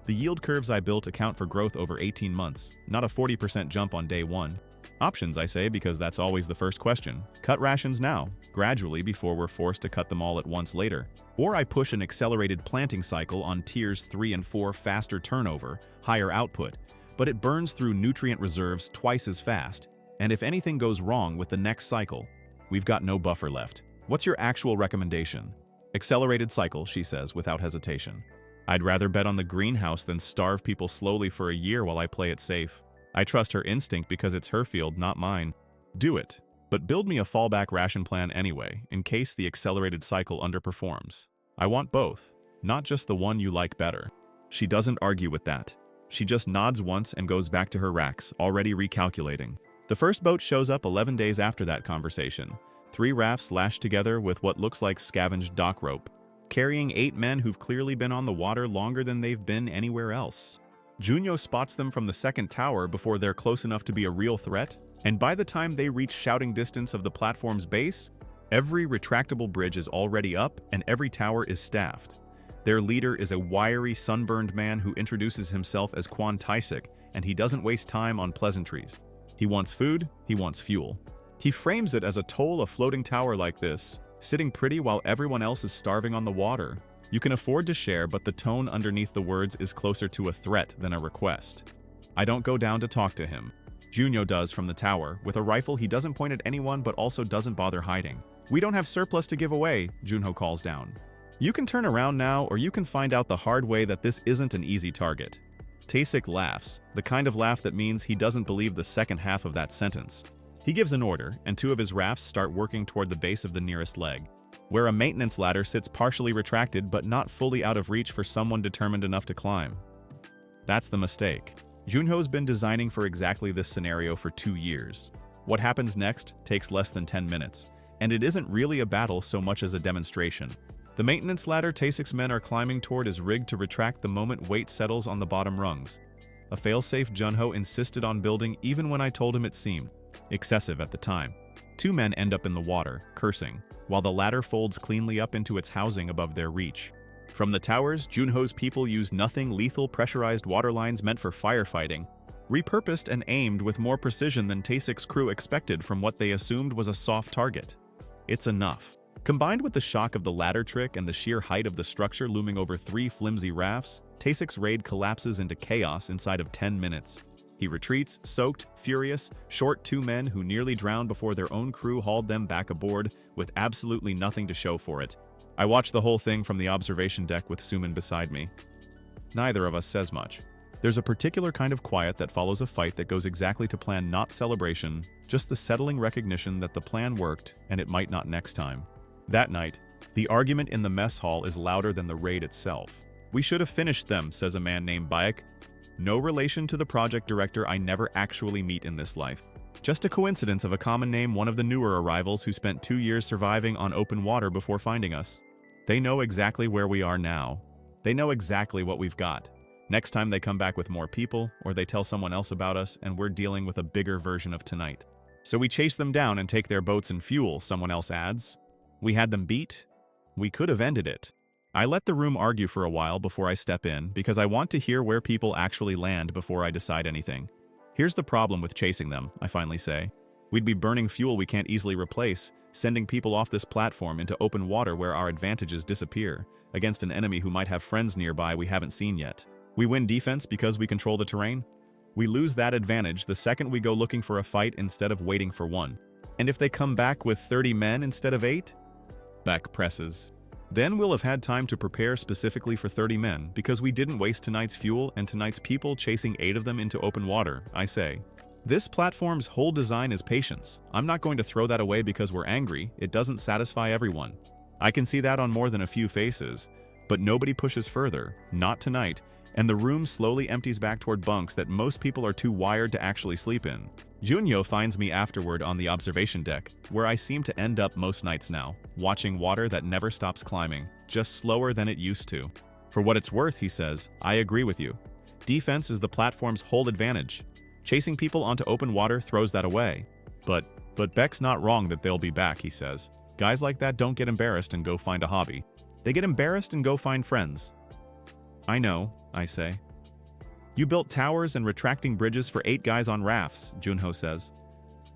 The yield curves I built account for growth over 18 months, not a 40% jump on day 1. Options, I say, because that's always the first question. Cut rations now, gradually before we're forced to cut them all at once later. Or I push an accelerated planting cycle on tiers 3 and 4, faster turnover, higher output, but it burns through nutrient reserves twice as fast, and if anything goes wrong with the next cycle, we've got no buffer left. What's your actual recommendation? Accelerated cycle, she says without hesitation. I'd rather bet on the greenhouse than starve people slowly for a year while I play it safe. I trust her instinct because it's her field, not mine. Do it, but build me a fallback ration plan anyway, in case the accelerated cycle underperforms. I want both, not just the one you like better. She doesn't argue with that. She just nods once and goes back to her racks, already recalculating. The first boat shows up 11 days after that conversation. 3 rafts lashed together with what looks like scavenged dock rope, carrying 8 men who've clearly been on the water longer than they've been anywhere else. Junyo spots them from the 2nd tower before they're close enough to be a real threat, and by the time they reach shouting distance of the platform's base, every retractable bridge is already up and every tower is staffed. Their leader is a wiry, sunburned man who introduces himself as Quan Taisik, and he doesn't waste time on pleasantries. He wants food, he wants fuel. He frames it as a toll a floating tower like this, sitting pretty while everyone else is starving on the water. You can afford to share, but the tone underneath the words is closer to a threat than a request. I don't go down to talk to him. Junyo does from the tower, with a rifle he doesn't point at anyone but also doesn't bother hiding. We don't have surplus to give away, Junho calls down. You can turn around now, or you can find out the hard way that this isn't an easy target. Taisik laughs, the kind of laugh that means he doesn't believe the second half of that sentence. He gives an order, and 2 of his rafts start working toward the base of the nearest leg, where a maintenance ladder sits partially retracted but not fully out of reach for someone determined enough to climb. That's the mistake. Junho's been designing for exactly this scenario for 2 years. What happens next takes less than 10 minutes, and it isn't really a battle so much as a demonstration. The maintenance ladder Tasek's men are climbing toward is rigged to retract the moment weight settles on the bottom rungs. A failsafe Junho insisted on building even when I told him it seemed excessive at the time. 2 men end up in the water, cursing, while the ladder folds cleanly up into its housing above their reach. From the towers, Junho's people use nothing lethal pressurized water lines meant for firefighting, repurposed and aimed with more precision than Tasek's crew expected from what they assumed was a soft target. It's enough. Combined with the shock of the ladder trick and the sheer height of the structure looming over 3 flimsy rafts, Tasek's raid collapses into chaos inside of 10 minutes. He retreats, soaked, furious, short 2 men who nearly drowned before their own crew hauled them back aboard with absolutely nothing to show for it. I watched the whole thing from the observation deck with Suman beside me. Neither of us says much. There's a particular kind of quiet that follows a fight that goes exactly to plan, not celebration, just the settling recognition that the plan worked and it might not next time. That night, the argument in the mess hall is louder than the raid itself. "We should have finished them," says a man named Bayek. No relation to the project director I never actually meet in this life. Just a coincidence of a common name, one of the newer arrivals who spent 2 years surviving on open water before finding us. They know exactly where we are now. They know exactly what we've got. Next time they come back with more people, or they tell someone else about us, and we're dealing with a bigger version of tonight. "So we chase them down and take their boats and fuel," someone else adds. "We had them beat. We could have ended it." I let the room argue for a while before I step in, because I want to hear where people actually land before I decide anything. "Here's the problem with chasing them," I finally say. "We'd be burning fuel we can't easily replace, sending people off this platform into open water where our advantages disappear, against an enemy who might have friends nearby we haven't seen yet. We win defense because we control the terrain. We lose that advantage the second we go looking for a fight instead of waiting for one. And if they come back with 30 men instead of 8? Back presses. Then we'll have had time to prepare specifically for 30 men, because we didn't waste tonight's fuel and tonight's people chasing 8 of them into open water," I say. "This platform's whole design is patience. I'm not going to throw that away because we're angry. It doesn't satisfy everyone. I can see that on more than a few faces, but nobody pushes further, not tonight, and the room slowly empties back toward bunks that most people are too wired to actually sleep in. Junho finds me afterward on the observation deck, where I seem to end up most nights now, watching water that never stops climbing, just slower than it used to. For what it's worth, he says, I agree with you. Defense is the platform's whole advantage. Chasing people onto open water throws that away. But Beck's not wrong that they'll be back, he says. Guys like that don't get embarrassed and go find a hobby. They get embarrassed and go find friends. I know, I say. You built towers and retracting bridges for 8 guys on rafts, Junho says.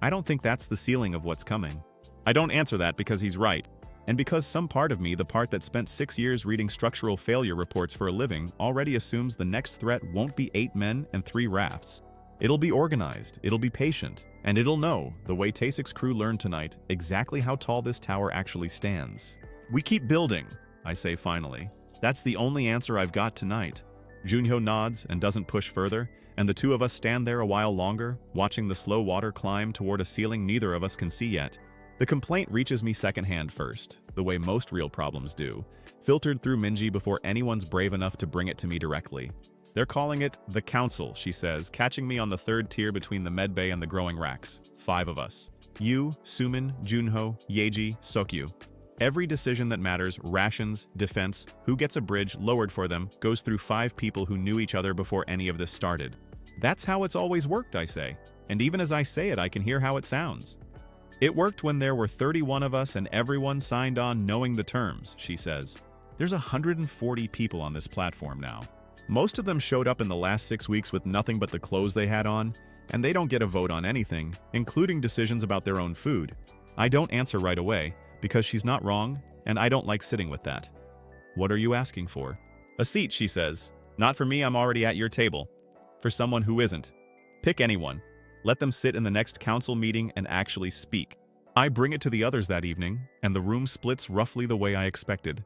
I don't think that's the ceiling of what's coming. I don't answer that because he's right, and because some part of me, the part that spent 6 years reading structural failure reports for a living, already assumes the next threat won't be 8 men and 3 rafts. It'll be organized, it'll be patient, and it'll know, the way Tasek's crew learned tonight, exactly how tall this tower actually stands. We keep building, I say finally. That's the only answer I've got tonight. Junho nods and doesn't push further, and the two of us stand there a while longer, watching the slow water climb toward a ceiling neither of us can see yet. The complaint reaches me secondhand first, the way most real problems do, filtered through Minji before anyone's brave enough to bring it to me directly. They're calling it the Council, she says, catching me on the 3rd tier between the medbay and the growing racks. 5 of us. You, Suman, Junho, Yeji, Sokyu. Every decision that matters, rations, defense, who gets a bridge lowered for them, goes through 5 people who knew each other before any of this started. That's how it's always worked, I say. And even as I say it, I can hear how it sounds. It worked when there were 31 of us and everyone signed on knowing the terms, she says. There's 140 people on this platform now. Most of them showed up in the last 6 weeks with nothing but the clothes they had on, and they don't get a vote on anything, including decisions about their own food. I don't answer right away, because she's not wrong, and I don't like sitting with that. What are you asking for? A seat, she says. Not for me, I'm already at your table. For someone who isn't. Pick anyone. Let them sit in the next council meeting and actually speak. I bring it to the others that evening, and the room splits roughly the way I expected.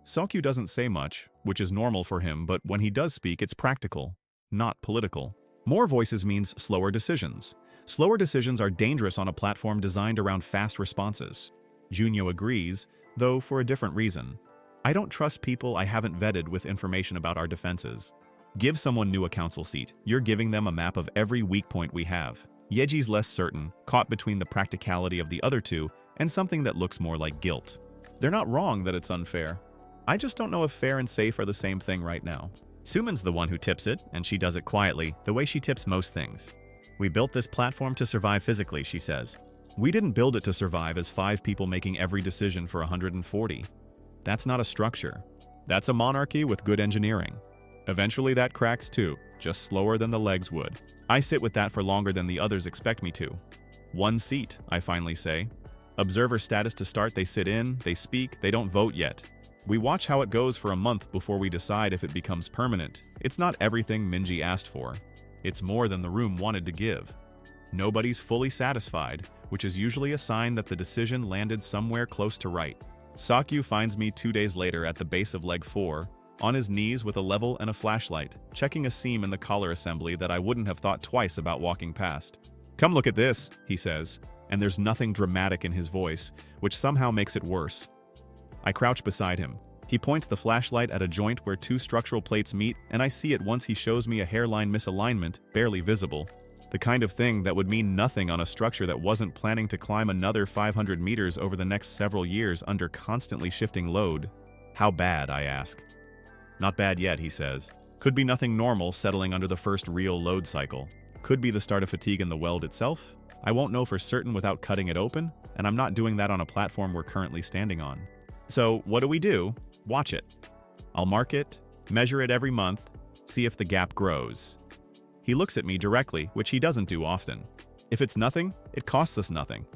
Sokyu doesn't say much, which is normal for him, but when he does speak, it's practical, not political. More voices means slower decisions. Slower decisions are dangerous on a platform designed around fast responses. Junho agrees, though for a different reason. I don't trust people I haven't vetted with information about our defenses. Give someone new a council seat. You're giving them a map of every weak point we have. Yeji's less certain, caught between the practicality of the other two and something that looks more like guilt. They're not wrong that it's unfair. I just don't know if fair and safe are the same thing right now. Suman's the one who tips it, and she does it quietly, the way she tips most things. We built this platform to survive physically, she says. We didn't build it to survive as 5 people making every decision for 140. That's not a structure. That's a monarchy with good engineering. Eventually that cracks too, just slower than the legs would. I sit with that for longer than the others expect me to. 1 seat, I finally say. Observer status to start, they sit in, they speak, they don't vote yet. We watch how it goes for a month before we decide if it becomes permanent. It's not everything Minji asked for. It's more than the room wanted to give. Nobody's fully satisfied, which is usually a sign that the decision landed somewhere close to right. Sakyu finds me 2 days later at the base of leg 4, on his knees with a level and a flashlight, checking a seam in the collar assembly that I wouldn't have thought twice about walking past. "Come look at this," he says, and there's nothing dramatic in his voice, which somehow makes it worse. I crouch beside him. He points the flashlight at a joint where 2 structural plates meet, and I see it once he shows me a hairline misalignment, barely visible. The kind of thing that would mean nothing on a structure that wasn't planning to climb another 500 meters over the next several years under constantly shifting load. How bad, I ask. Not bad yet, he says. Could be nothing normal settling under the first real load cycle. Could be the start of fatigue in the weld itself. I won't know for certain without cutting it open, and I'm not doing that on a platform we're currently standing on. So, what do? Watch it. I'll mark it, measure it every month, see if the gap grows. He looks at me directly, which he doesn't do often. If it's nothing, it costs us nothing.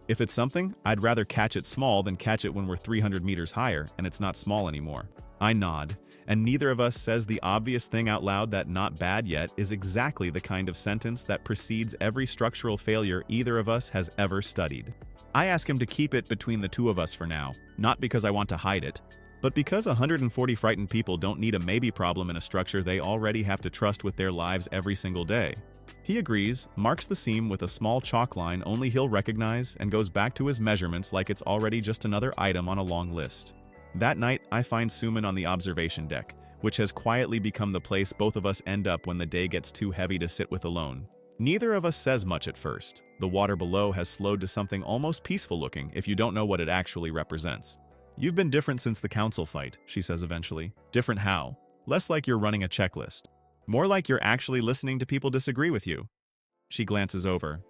If it's something, I'd rather catch it small than catch it when we're 300 meters higher and it's not small anymore. I nod, and neither of us says the obvious thing out loud that "not bad yet" is exactly the kind of sentence that precedes every structural failure either of us has ever studied. I ask him to keep it between the 2 of us for now, not because I want to hide it, but because 140 frightened people don't need a maybe problem in a structure they already have to trust with their lives every single day. He agrees, marks the seam with a small chalk line only he'll recognize, and goes back to his measurements like it's already just another item on a long list. That night, I find Suman on the observation deck, which has quietly become the place both of us end up when the day gets too heavy to sit with alone. Neither of us says much at first. The water below has slowed to something almost peaceful looking if you don't know what it actually represents. "You've been different since the council fight," she says eventually. "Different how? Less like you're running a checklist. More like you're actually listening to people disagree with you." She glances over.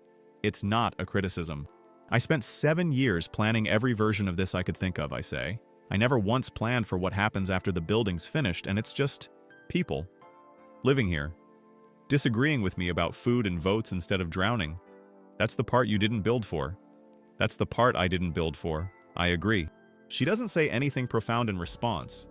"It's not a criticism. I spent 7 years planning every version of this I could think of," I say. "I never once planned for what happens after the building's finished, and it's just people living here, disagreeing with me about food and votes instead of drowning. That's the part you didn't build for." "That's the part I didn't build for," I agree. She doesn't say anything profound in response,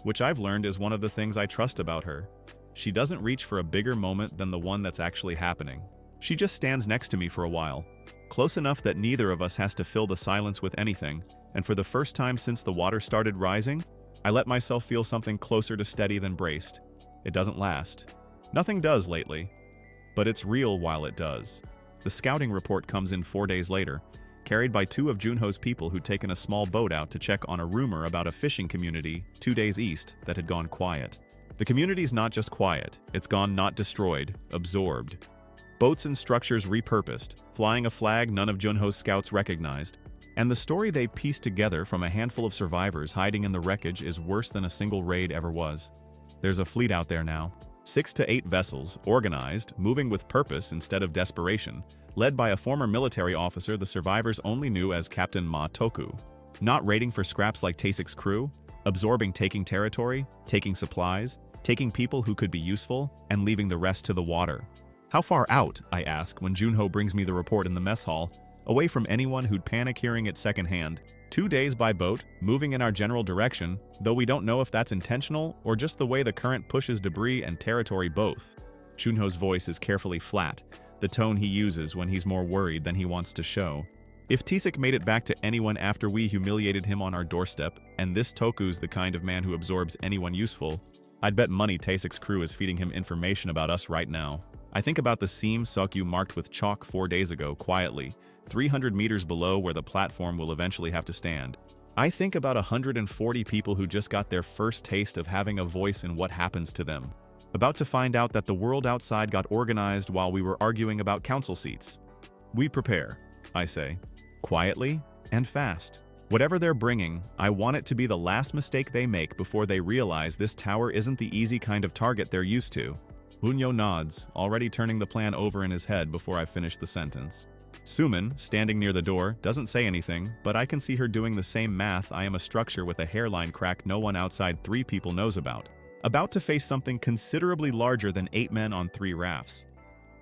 which I've learned is one of the things I trust about her. She doesn't reach for a bigger moment than the one that's actually happening. She just stands next to me for a while, close enough that neither of us has to fill the silence with anything, and for the first time since the water started rising, I let myself feel something closer to steady than braced. It doesn't last. Nothing does lately, but it's real while it does. The scouting report comes in 4 days later, carried by 2 of Junho's people who'd taken a small boat out to check on a rumor about a fishing community 2 days east that had gone quiet. The community's not just quiet, it's gone not destroyed, absorbed. Boats and structures repurposed, flying a flag none of Junho's scouts recognized, and the story they pieced together from a handful of survivors hiding in the wreckage is worse than a single raid ever was. There's a fleet out there now. 6 to 8 vessels, organized, moving with purpose instead of desperation, led by a former military officer the survivors only knew as Captain Ma Toku. Not raiding for scraps like Tasek's crew, absorbing taking territory, taking supplies, taking people who could be useful, and leaving the rest to the water. "How far out?" I ask when Junho brings me the report in the mess hall, away from anyone who'd panic hearing it secondhand. 2 days by boat, moving in our general direction, though we don't know if that's intentional or just the way the current pushes debris and territory both. Junho's voice is carefully flat, the tone he uses when he's more worried than he wants to show. If Tisek made it back to anyone after we humiliated him on our doorstep, and this Toku's the kind of man who absorbs anyone useful, I'd bet money Tasek's crew is feeding him information about us right now. I think about the seam Sokyu marked with chalk 4 days ago, quietly, 300 meters below where the platform will eventually have to stand. I think about 140 people who just got their first taste of having a voice in what happens to them. About to find out that the world outside got organized while we were arguing about council seats. We prepare, I say, quietly and fast. Whatever they're bringing, I want it to be the last mistake they make before they realize this tower isn't the easy kind of target they're used to. Bunyo nods, already turning the plan over in his head before I finish the sentence. Suman, standing near the door, doesn't say anything, but I can see her doing the same math. I am a structure with a hairline crack no one outside 3 people knows about. About to face something considerably larger than 8 men on 3 rafts.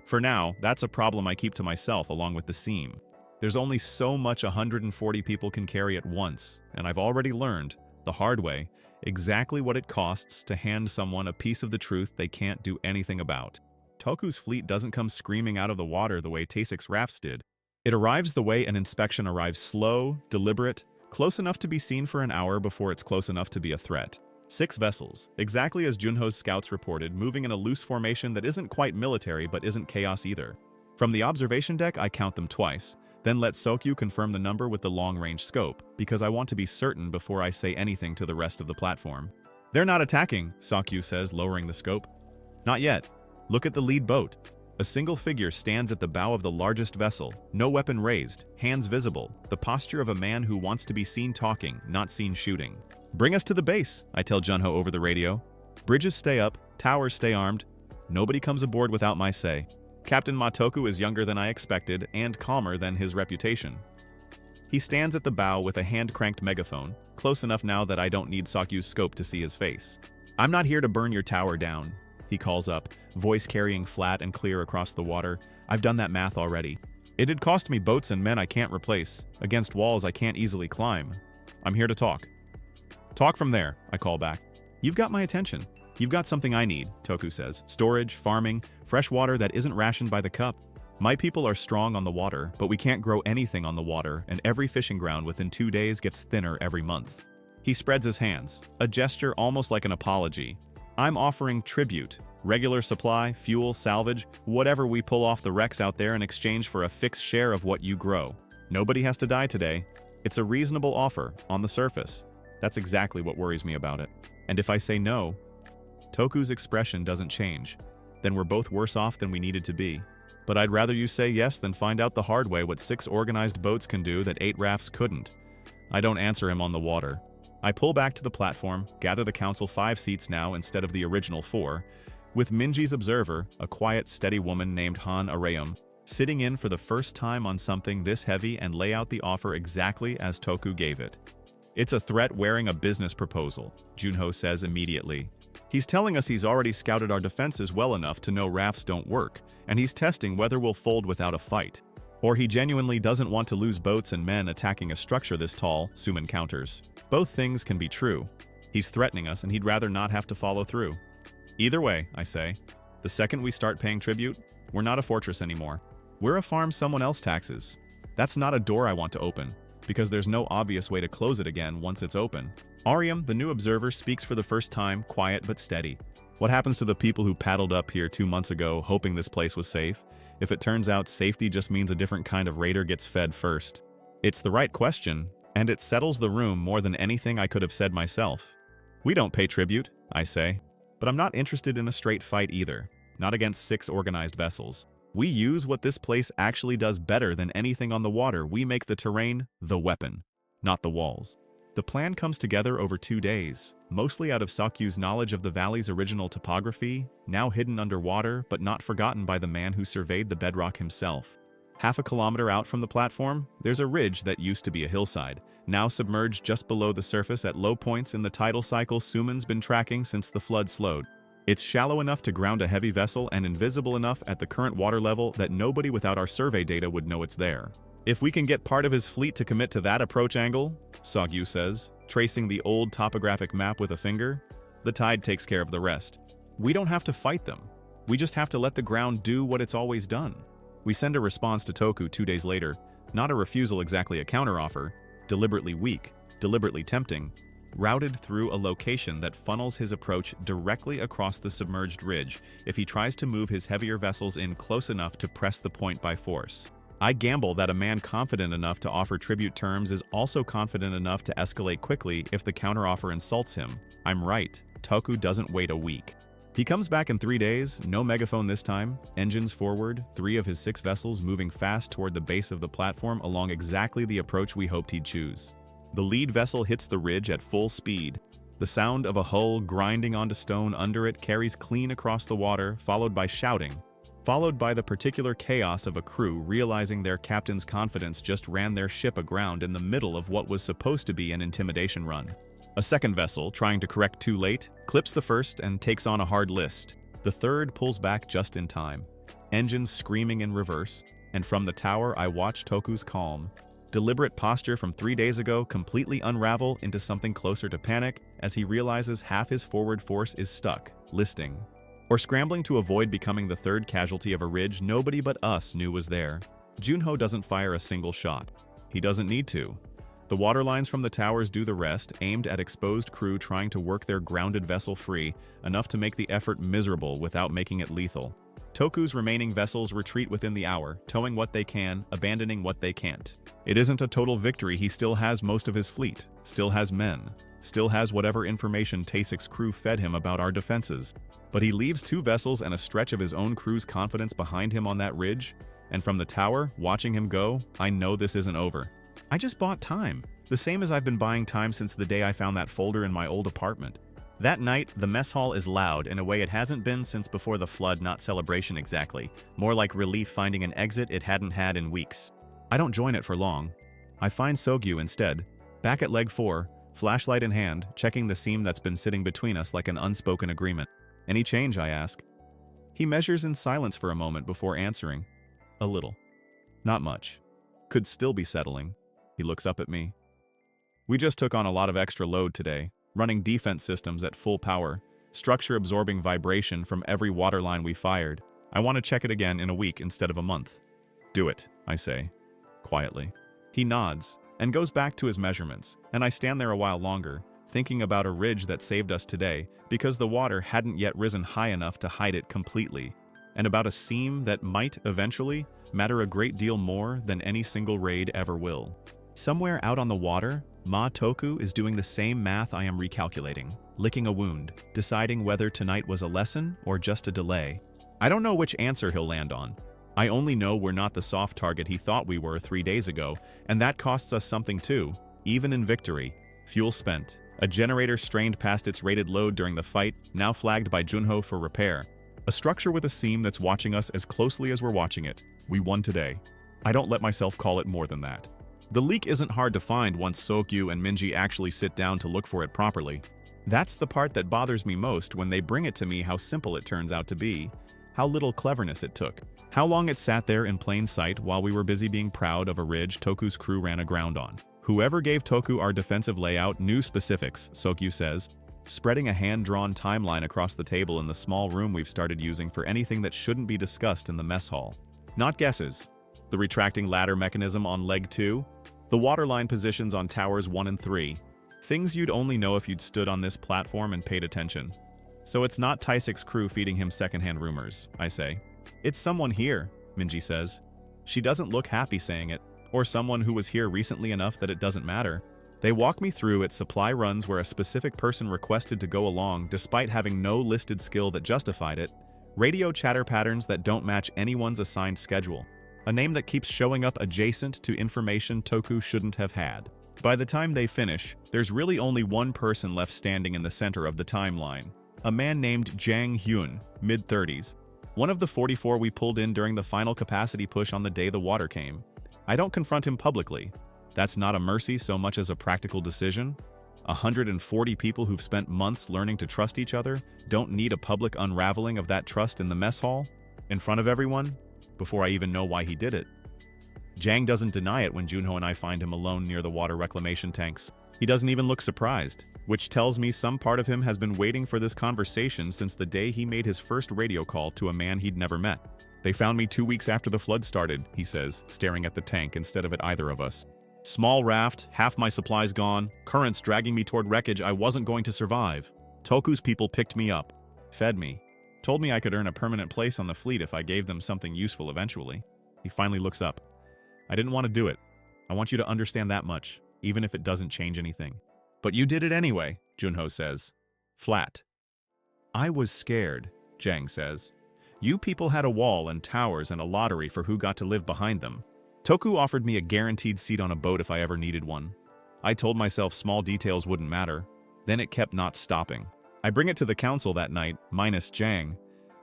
For now, that's a problem I keep to myself along with the seam. There's only so much 140 people can carry at once, and I've already learned, the hard way, exactly what it costs to hand someone a piece of the truth they can't do anything about. Toku's fleet doesn't come screaming out of the water the way Tasek's rafts did. It arrives the way an inspection arrives, slow, deliberate, close enough to be seen for an hour before it's close enough to be a threat. 6 vessels, exactly as Junho's scouts reported, moving in a loose formation that isn't quite military but isn't chaos either. From the observation deck, I count them twice, then let Sokyu confirm the number with the long-range scope, because I want to be certain before I say anything to the rest of the platform. They're not attacking, Sokyu says, lowering the scope. Not yet. Look at the lead boat. A single figure stands at the bow of the largest vessel, no weapon raised, hands visible, the posture of a man who wants to be seen talking, not seen shooting. Bring us to the base, I tell Junho over the radio. Bridges stay up, towers stay armed. Nobody comes aboard without my say. Captain Matoku is younger than I expected and calmer than his reputation. He stands at the bow with a hand-cranked megaphone, close enough now that I don't need Sokyu's scope to see his face. I'm not here to burn your tower down, he calls up, voice carrying flat and clear across the water. I've done that math already. It'd cost me boats and men I can't replace, against walls I can't easily climb. I'm here to talk. Talk from there, I call back. You've got my attention. You've got something I need, Toku says. Storage, farming, fresh water that isn't rationed by the cup. My people are strong on the water, but we can't grow anything on the water, and every fishing ground within 2 days gets thinner every month. He spreads his hands, a gesture almost like an apology. I'm offering tribute, regular supply, fuel, salvage, whatever we pull off the wrecks out there in exchange for a fixed share of what you grow. Nobody has to die today. It's a reasonable offer, on the surface. That's exactly what worries me about it. And if I say no, Toku's expression doesn't change. Then we're both worse off than we needed to be. But I'd rather you say yes than find out the hard way what 6 organized boats can do that 8 rafts couldn't. I don't answer him on the water. I pull back to the platform, gather the council 5 seats now instead of the original 4, with Minji's observer, a quiet, steady woman named Han Areum, sitting in for the first time on something this heavy and lay out the offer exactly as Toku gave it. It's a threat wearing a business proposal, Junho says immediately. He's telling us he's already scouted our defenses well enough to know rafts don't work, and he's testing whether we'll fold without a fight. Or he genuinely doesn't want to lose boats and men attacking a structure this tall, Suman counters. Both things can be true. He's threatening us and he'd rather not have to follow through. Either way, I say, the second we start paying tribute, we're not a fortress anymore. We're a farm someone else taxes. That's not a door I want to open, because there's no obvious way to close it again once it's open. Ariam, the new observer, speaks for the first time, quiet but steady. What happens to the people who paddled up here 2 months ago hoping this place was safe, if it turns out safety just means a different kind of raider gets fed first? It's the right question, and it settles the room more than anything I could have said myself. We don't pay tribute, I say, but I'm not interested in a straight fight either, not against 6 organized vessels. We use what this place actually does better than anything on the water. We make the terrain the weapon, not the walls. The plan comes together over 2 days, mostly out of Sokyu's knowledge of the valley's original topography, now hidden underwater but not forgotten by the man who surveyed the bedrock himself. Half a kilometer out from the platform, there's a ridge that used to be a hillside, now submerged just below the surface at low points in the tidal cycle Suman's been tracking since the flood slowed. It's shallow enough to ground a heavy vessel and invisible enough at the current water level that nobody without our survey data would know it's there. If we can get part of his fleet to commit to that approach angle, Sogyu says, tracing the old topographic map with a finger, the tide takes care of the rest. We don't have to fight them. We just have to let the ground do what it's always done. We send a response to Toku 2 days later, not a refusal exactly a counteroffer, deliberately weak, deliberately tempting, routed through a location that funnels his approach directly across the submerged ridge if he tries to move his heavier vessels in close enough to press the point by force. I gamble that a man confident enough to offer tribute terms is also confident enough to escalate quickly if the counteroffer insults him. I'm right. Toku doesn't wait a week. He comes back in 3 days, no megaphone this time, engines forward, 3 of his 6 vessels moving fast toward the base of the platform along exactly the approach we hoped he'd choose. The lead vessel hits the ridge at full speed. The sound of a hull grinding onto stone under it carries clean across the water, followed by shouting, followed by the particular chaos of a crew realizing their captain's confidence just ran their ship aground in the middle of what was supposed to be an intimidation run. A second vessel, trying to correct too late, clips the first and takes on a hard list. The third pulls back just in time, engines screaming in reverse, and from the tower I watch Toku's calm, deliberate posture from 3 days ago completely unravel into something closer to panic as he realizes half his forward force is stuck, listing, or scrambling to avoid becoming the third casualty of a ridge nobody but us knew was there. Junho doesn't fire a single shot. He doesn't need to. The water lines from the towers do the rest, aimed at exposed crew trying to work their grounded vessel free, enough to make the effort miserable without making it lethal. Toku's remaining vessels retreat within the hour, towing what they can, abandoning what they can't. It isn't a total victory. He still has most of his fleet, still has men, still has whatever information Tasek's crew fed him about our defenses. But he leaves 2 vessels and a stretch of his own crew's confidence behind him on that ridge, and from the tower, watching him go, I know this isn't over. I just bought time, the same as I've been buying time since the day I found that folder in my old apartment. That night, the mess hall is loud in a way it hasn't been since before the flood, not celebration exactly, more like relief finding an exit it hadn't had in weeks. I don't join it for long. I find Sogyu instead, back at leg 4, flashlight in hand, checking the seam that's been sitting between us like an unspoken agreement. Any change, I ask. He measures in silence for a moment before answering. A little. Not much. Could still be settling. He looks up at me. We just took on a lot of extra load today, running defense systems at full power, structure absorbing vibration from every waterline we fired. I want to check it again in a week instead of a month. Do it, I say, quietly. He nods and goes back to his measurements, and I stand there a while longer, thinking about a ridge that saved us today because the water hadn't yet risen high enough to hide it completely, and about a seam that might eventually matter a great deal more than any single raid ever will. Somewhere out on the water, Ma Toku is doing the same math I am recalculating, licking a wound, deciding whether tonight was a lesson or just a delay. I don't know which answer he'll land on. I only know we're not the soft target he thought we were 3 days ago, and that costs us something too, even in victory. Fuel spent. A generator strained past its rated load during the fight, now flagged by Junho for repair. A structure with a seam that's watching us as closely as we're watching it. We won today. I don't let myself call it more than that. The leak isn't hard to find once Sokyu and Minji actually sit down to look for it properly. That's the part that bothers me most when they bring it to me, how simple it turns out to be, how little cleverness it took, how long it sat there in plain sight while we were busy being proud of a ridge Toku's crew ran aground on. Whoever gave Toku our defensive layout knew specifics, Sokyu says, spreading a hand-drawn timeline across the table in the small room we've started using for anything that shouldn't be discussed in the mess hall. Not guesses. The retracting ladder mechanism on leg 2, the waterline positions on towers 1 and 3. Things you'd only know if you'd stood on this platform and paid attention. So it's not Taisek's crew feeding him secondhand rumors, I say. It's someone here, Minji says. She doesn't look happy saying it, or someone who was here recently enough that it doesn't matter. They walk me through its supply runs where a specific person requested to go along despite having no listed skill that justified it, radio chatter patterns that don't match anyone's assigned schedule, a name that keeps showing up adjacent to information Toku shouldn't have had. By the time they finish, there's really only one person left standing in the center of the timeline, a man named Jang Hyun, mid-30s, one of the 44 we pulled in during the final capacity push on the day the water came. I don't confront him publicly. That's not a mercy so much as a practical decision. 140 people who've spent months learning to trust each other don't need a public unraveling of that trust in the mess hall, in front of everyone, before I even know why he did it. Jang doesn't deny it when Junho and I find him alone near the water reclamation tanks. He doesn't even look surprised, which tells me some part of him has been waiting for this conversation since the day he made his first radio call to a man he'd never met. They found me 2 weeks after the flood started, he says, staring at the tank instead of at either of us. Small raft, half my supplies gone, currents dragging me toward wreckage I wasn't going to survive. Toku's people picked me up, fed me, told me I could earn a permanent place on the fleet if I gave them something useful eventually. He finally looks up. I didn't want to do it. I want you to understand that much, even if it doesn't change anything. But you did it anyway, Junho says. Flat. I was scared, Jang says. You people had a wall and towers and a lottery for who got to live behind them. Toku offered me a guaranteed seat on a boat if I ever needed one. I told myself small details wouldn't matter. Then it kept not stopping. I bring it to the council that night, minus Jang,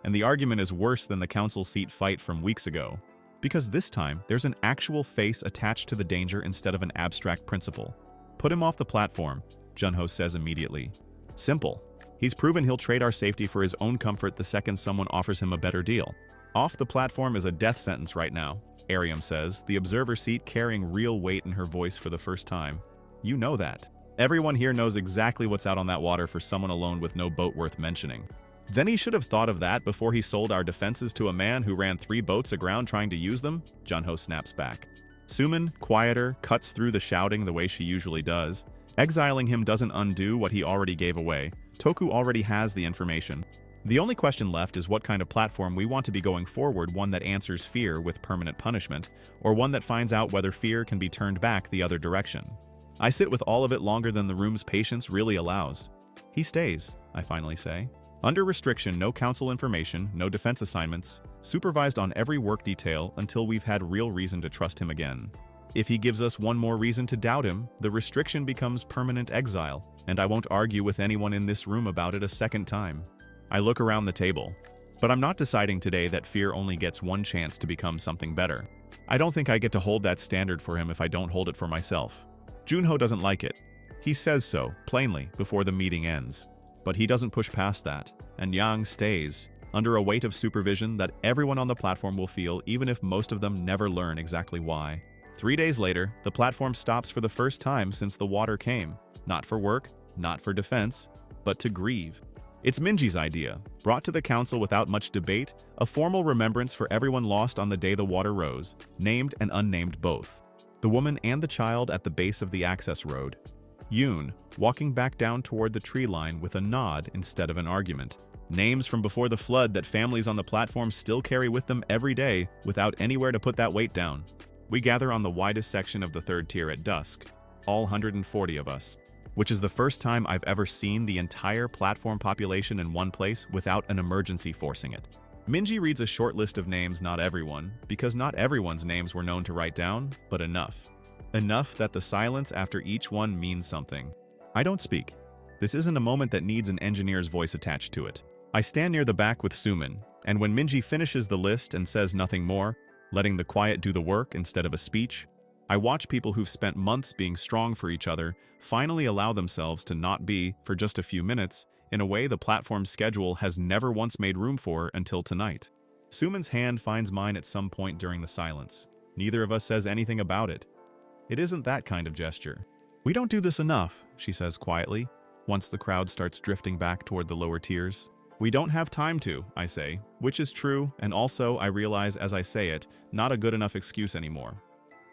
and the argument is worse than the council seat fight from weeks ago. Because this time, there's an actual face attached to the danger instead of an abstract principle. Put him off the platform, Junho says immediately. Simple. He's proven he'll trade our safety for his own comfort the second someone offers him a better deal. Off the platform is a death sentence right now, Ariam says, the observer seat carrying real weight in her voice for the first time. You know that. Everyone here knows exactly what's out on that water for someone alone with no boat worth mentioning. Then he should have thought of that before he sold our defenses to a man who ran 3 boats aground trying to use them, Junho snaps back. Suman, quieter, cuts through the shouting the way she usually does. Exiling him doesn't undo what he already gave away. Toku already has the information. The only question left is what kind of platform we want to be going forward, one that answers fear with permanent punishment, or one that finds out whether fear can be turned back the other direction. I sit with all of it longer than the room's patience really allows. He stays, I finally say. Under restriction, no council information, no defense assignments, supervised on every work detail until we've had real reason to trust him again. If he gives us one more reason to doubt him, the restriction becomes permanent exile, and I won't argue with anyone in this room about it a second time. I look around the table, but I'm not deciding today that fear only gets one chance to become something better. I don't think I get to hold that standard for him if I don't hold it for myself. Junho doesn't like it. He says so, plainly, before the meeting ends. But he doesn't push past that, and Yang stays, under a weight of supervision that everyone on the platform will feel even if most of them never learn exactly why. 3 days later, the platform stops for the first time since the water came. Not for work, not for defense, but to grieve. It's Minji's idea, brought to the council without much debate, a formal remembrance for everyone lost on the day the water rose, named and unnamed both. The woman and the child at the base of the access road. Yoon, walking back down toward the tree line with a nod instead of an argument. Names from before the flood that families on the platform still carry with them every day without anywhere to put that weight down. We gather on the widest section of the 3rd tier at dusk, all 140 of us, which is the first time I've ever seen the entire platform population in one place without an emergency forcing it. Minji reads a short list of names, not everyone, because not everyone's names were known to write down, but enough. Enough that the silence after each one means something. I don't speak. This isn't a moment that needs an engineer's voice attached to it. I stand near the back with Suman, and when Minji finishes the list and says nothing more, letting the quiet do the work instead of a speech, I watch people who've spent months being strong for each other finally allow themselves to not be, for just a few minutes, in a way the platform's schedule has never once made room for until tonight. Suman's hand finds mine at some point during the silence. Neither of us says anything about it. It isn't that kind of gesture. We don't do this enough, she says quietly, once the crowd starts drifting back toward the lower tiers. We don't have time to, I say, which is true, and also, I realize as I say it, not a good enough excuse anymore.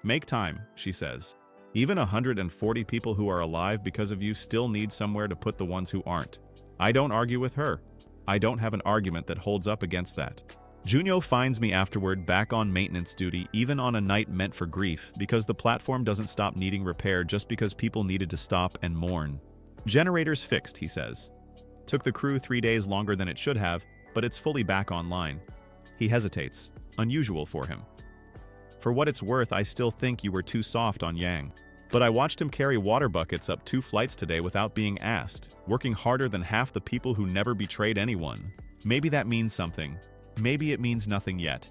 Make time, she says. Even 140 people who are alive because of you still need somewhere to put the ones who aren't. I don't argue with her. I don't have an argument that holds up against that. Junyo finds me afterward back on maintenance duty even on a night meant for grief because the platform doesn't stop needing repair just because people needed to stop and mourn. Generators fixed, he says. Took the crew 3 days longer than it should have, but it's fully back online. He hesitates, unusual for him. For what it's worth, I still think you were too soft on Yang. But I watched him carry water buckets up 2 flights today without being asked, working harder than half the people who never betrayed anyone. Maybe that means something. Maybe it means nothing yet.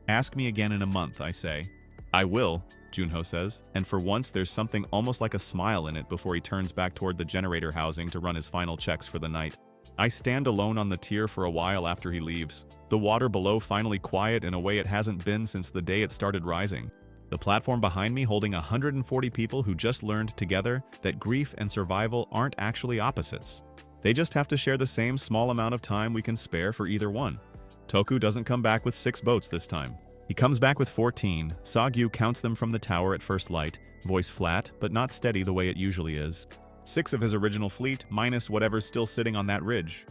Ask me again in a month, I say. I will, Junho says, and for once there's something almost like a smile in it before he turns back toward the generator housing to run his final checks for the night. I stand alone on the tier for a while after he leaves. The water below finally quiet in a way it hasn't been since the day it started rising. The platform behind me holding 140 people who just learned together that grief and survival aren't actually opposites. They just have to share the same small amount of time we can spare for either one. Toku doesn't come back with 6 boats this time. He comes back with 14. Sagyu counts them from the tower at first light, voice flat, but not steady the way it usually is. 6 of his original fleet, minus whatever's still sitting on that ridge.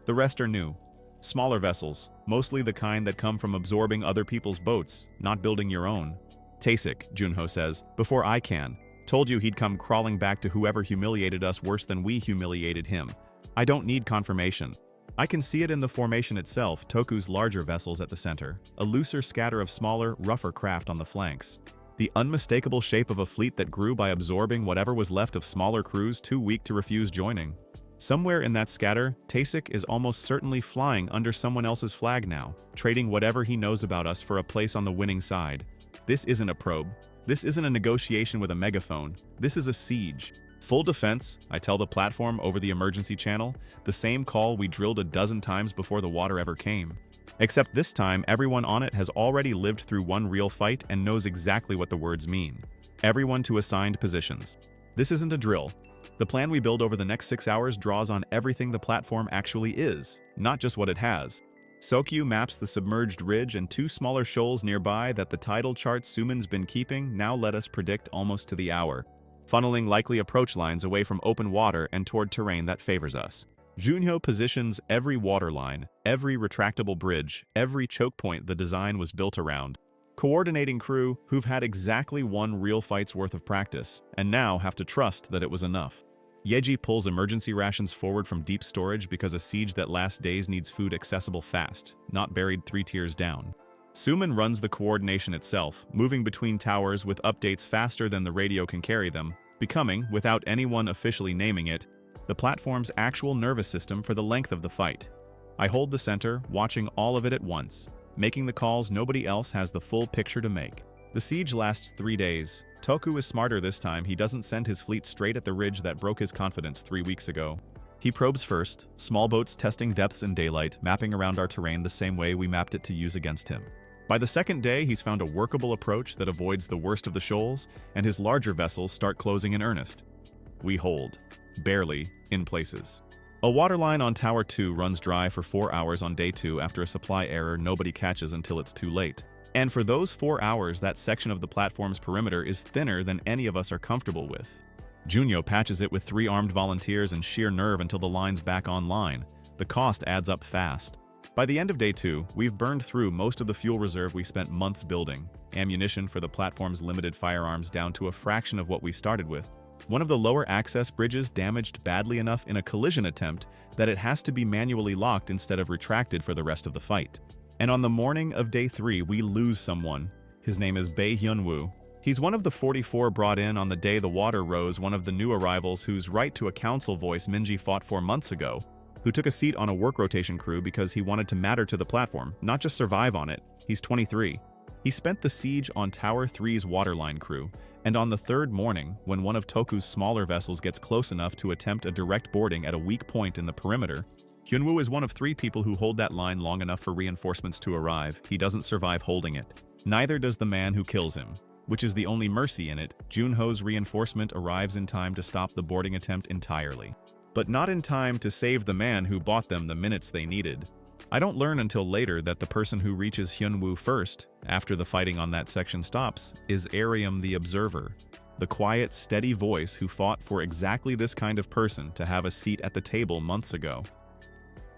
The rest are new. Smaller vessels, mostly the kind that come from absorbing other people's boats, not building your own. Taesik, Junho says, before I can. Told you he'd come crawling back to whoever humiliated us worse than we humiliated him. I don't need confirmation. I can see it in the formation itself, Toku's larger vessels at the center, a looser scatter of smaller, rougher craft on the flanks. The unmistakable shape of a fleet that grew by absorbing whatever was left of smaller crews too weak to refuse joining. Somewhere in that scatter, Tasik is almost certainly flying under someone else's flag now, trading whatever he knows about us for a place on the winning side. This isn't a probe. This isn't a negotiation with a megaphone. This is a siege. Full defense, I tell the platform over the emergency channel, the same call we drilled a dozen times before the water ever came. Except this time, everyone on it has already lived through one real fight and knows exactly what the words mean. Everyone to assigned positions. This isn't a drill. The plan we build over the next 6 hours draws on everything the platform actually is, not just what it has. Sokyu maps the submerged ridge and 2 smaller shoals nearby that the tidal charts Suman's been keeping now let us predict almost to the hour, funneling likely approach lines away from open water and toward terrain that favors us. Junho positions every waterline, every retractable bridge, every choke point the design was built around. Coordinating crew who've had exactly one real fight's worth of practice, and now have to trust that it was enough. Yeji pulls emergency rations forward from deep storage because a siege that lasts days needs food accessible fast, not buried 3 tiers down. Suman runs the coordination itself, moving between towers with updates faster than the radio can carry them, becoming, without anyone officially naming it, the platform's actual nervous system for the length of the fight. I hold the center, watching all of it at once, making the calls nobody else has the full picture to make. The siege lasts 3 days. Toku is smarter this time. He doesn't send his fleet straight at the ridge that broke his confidence 3 weeks ago. He probes first, small boats testing depths in daylight, mapping around our terrain the same way we mapped it to use against him. By the second day, he's found a workable approach that avoids the worst of the shoals, and his larger vessels start closing in earnest. We hold. Barely, in places. A waterline on Tower 2 runs dry for 4 hours on day 2 after a supply error nobody catches until it's too late. And for those 4 hours, that section of the platform's perimeter is thinner than any of us are comfortable with. Junyo patches it with 3 armed volunteers and sheer nerve until the line's back online. The cost adds up fast. By the end of day 2, we've burned through most of the fuel reserve we spent months building, ammunition for the platform's limited firearms down to a fraction of what we started with. One of the lower access bridges damaged badly enough in a collision attempt that it has to be manually locked instead of retracted for the rest of the fight. And on the morning of day 3, we lose someone. His name is Bae Hyunwoo. He's one of the 44 brought in on the day the water rose, one of the new arrivals whose right to a council voice Minji fought for months ago, who took a seat on a work rotation crew because he wanted to matter to the platform, not just survive on it. He's 23. He spent the siege on Tower 3's waterline crew, and on the 3rd morning, when one of Toku's smaller vessels gets close enough to attempt a direct boarding at a weak point in the perimeter, Hyunwoo is one of 3 people who hold that line long enough for reinforcements to arrive. He doesn't survive holding it. Neither does the man who kills him, which is the only mercy in it. Junho's reinforcement arrives in time to stop the boarding attempt entirely, but not in time to save the man who bought them the minutes they needed. I don't learn until later that the person who reaches Hyunwoo first, after the fighting on that section stops, is Ariam the Observer, the quiet, steady voice who fought for exactly this kind of person to have a seat at the table months ago.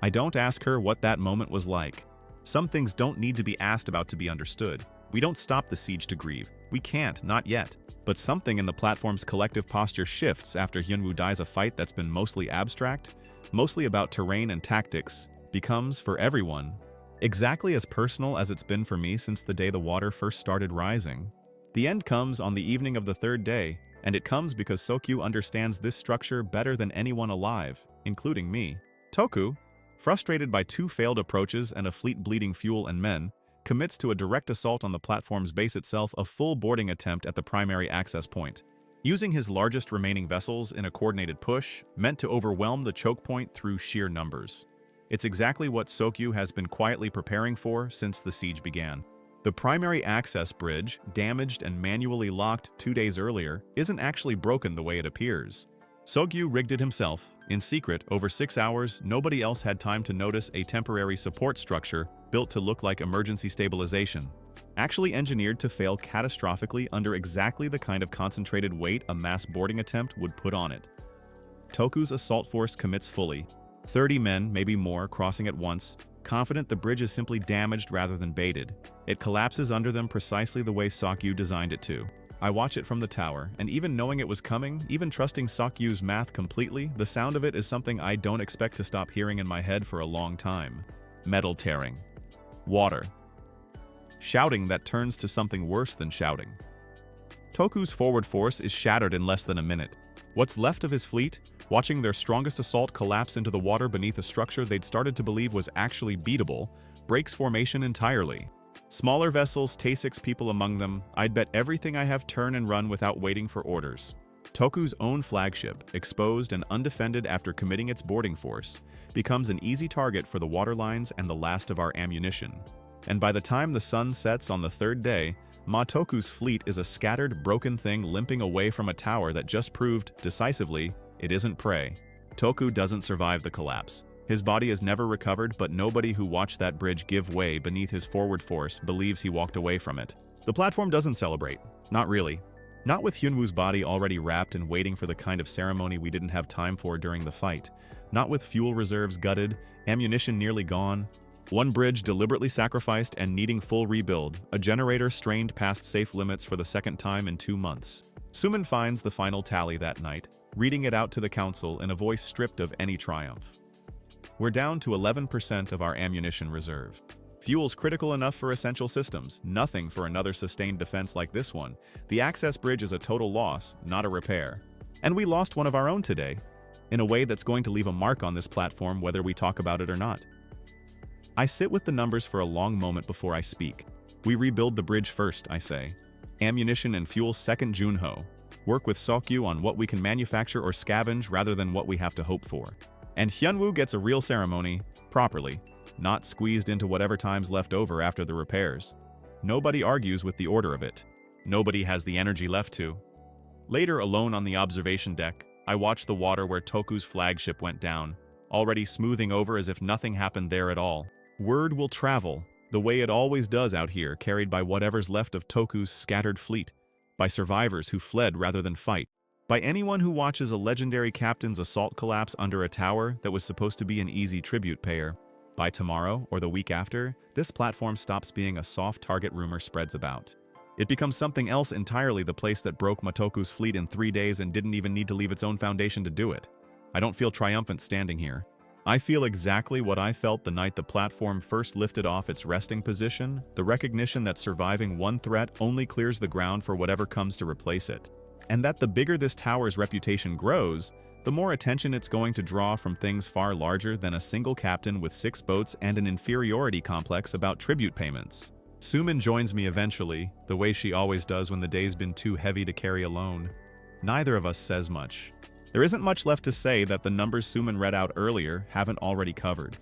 I don't ask her what that moment was like. Some things don't need to be asked about to be understood. We don't stop the siege to grieve. We can't, not yet. But something in the platform's collective posture shifts after Hyunwoo dies. A fight that's been mostly abstract, mostly about terrain and tactics, becomes, for everyone, exactly as personal as it's been for me since the day the water first started rising. The end comes on the evening of the 3rd day, and it comes because Sokyu understands this structure better than anyone alive, including me. Toku, frustrated by 2 failed approaches and a fleet bleeding fuel and men, commits to a direct assault on the platform's base itself, a full boarding attempt at the primary access point. Using his largest remaining vessels in a coordinated push, meant to overwhelm the choke point through sheer numbers. It's exactly what Sokyu has been quietly preparing for since the siege began. The primary access bridge, damaged and manually locked 2 days earlier, isn't actually broken the way it appears. Sokyu rigged it himself. In secret, over 6 hours, nobody else had time to notice a temporary support structure built to look like emergency stabilization, actually engineered to fail catastrophically under exactly the kind of concentrated weight a mass boarding attempt would put on it. Toku's assault force commits fully. 30 men, maybe more, crossing at once, confident the bridge is simply damaged rather than baited. It collapses under them precisely the way Sokyu designed it to. I watch it from the tower, and even knowing it was coming, even trusting Sokyu's math completely, the sound of it is something I don't expect to stop hearing in my head for a long time. Metal tearing. Water. Shouting that turns to something worse than shouting. Toku's forward force is shattered in less than a minute. What's left of his fleet, watching their strongest assault collapse into the water beneath a structure they'd started to believe was actually beatable, breaks formation entirely. Smaller vessels, Tay-6 people among them, I'd bet everything I have turn and run without waiting for orders. Toku's own flagship, exposed and undefended after committing its boarding force, becomes an easy target for the waterlines and the last of our ammunition. And by the time the sun sets on the third day, Toku's fleet is a scattered, broken thing limping away from a tower that just proved, decisively, it isn't prey. Toku doesn't survive the collapse. His body is never recovered, but nobody who watched that bridge give way beneath his forward force believes he walked away from it. The platform doesn't celebrate. Not really. Not with Hyunwoo's body already wrapped and waiting for the kind of ceremony we didn't have time for during the fight. Not with fuel reserves gutted, ammunition nearly gone, one bridge deliberately sacrificed and needing full rebuild, a generator strained past safe limits for the second time in 2 months. Suman finds the final tally that night, reading it out to the council in a voice stripped of any triumph. We're down to 11% of our ammunition reserve. Fuel's critical enough for essential systems, nothing for another sustained defense like this one. The access bridge is a total loss, not a repair. And we lost one of our own today, in a way that's going to leave a mark on this platform whether we talk about it or not. I sit with the numbers for a long moment before I speak. We rebuild the bridge first, I say. Ammunition and fuel second, Junho. Work with Sokyu on what we can manufacture or scavenge rather than what we have to hope for. And Hyunwoo gets a real ceremony, properly, not squeezed into whatever time's left over after the repairs. Nobody argues with the order of it. Nobody has the energy left to. Later, alone on the observation deck, I watch the water where Toku's flagship went down, already smoothing over as if nothing happened there at all. Word will travel, the way it always does out here, carried by whatever's left of Toku's scattered fleet, by survivors who fled rather than fight, by anyone who watches a legendary captain's assault collapse under a tower that was supposed to be an easy tribute payer. By tomorrow, or the week after, this platform stops being a soft target rumor spreads about. It becomes something else entirely, the place that broke Toku's fleet in 3 days and didn't even need to leave its own foundation to do it. I don't feel triumphant standing here. I feel exactly what I felt the night the platform first lifted off its resting position, the recognition that surviving one threat only clears the ground for whatever comes to replace it. And that the bigger this tower's reputation grows, the more attention it's going to draw from things far larger than a single captain with 6 boats and an inferiority complex about tribute payments. Suman joins me eventually, the way she always does when the day's been too heavy to carry alone. Neither of us says much. There isn't much left to say that the numbers Suman read out earlier haven't already covered.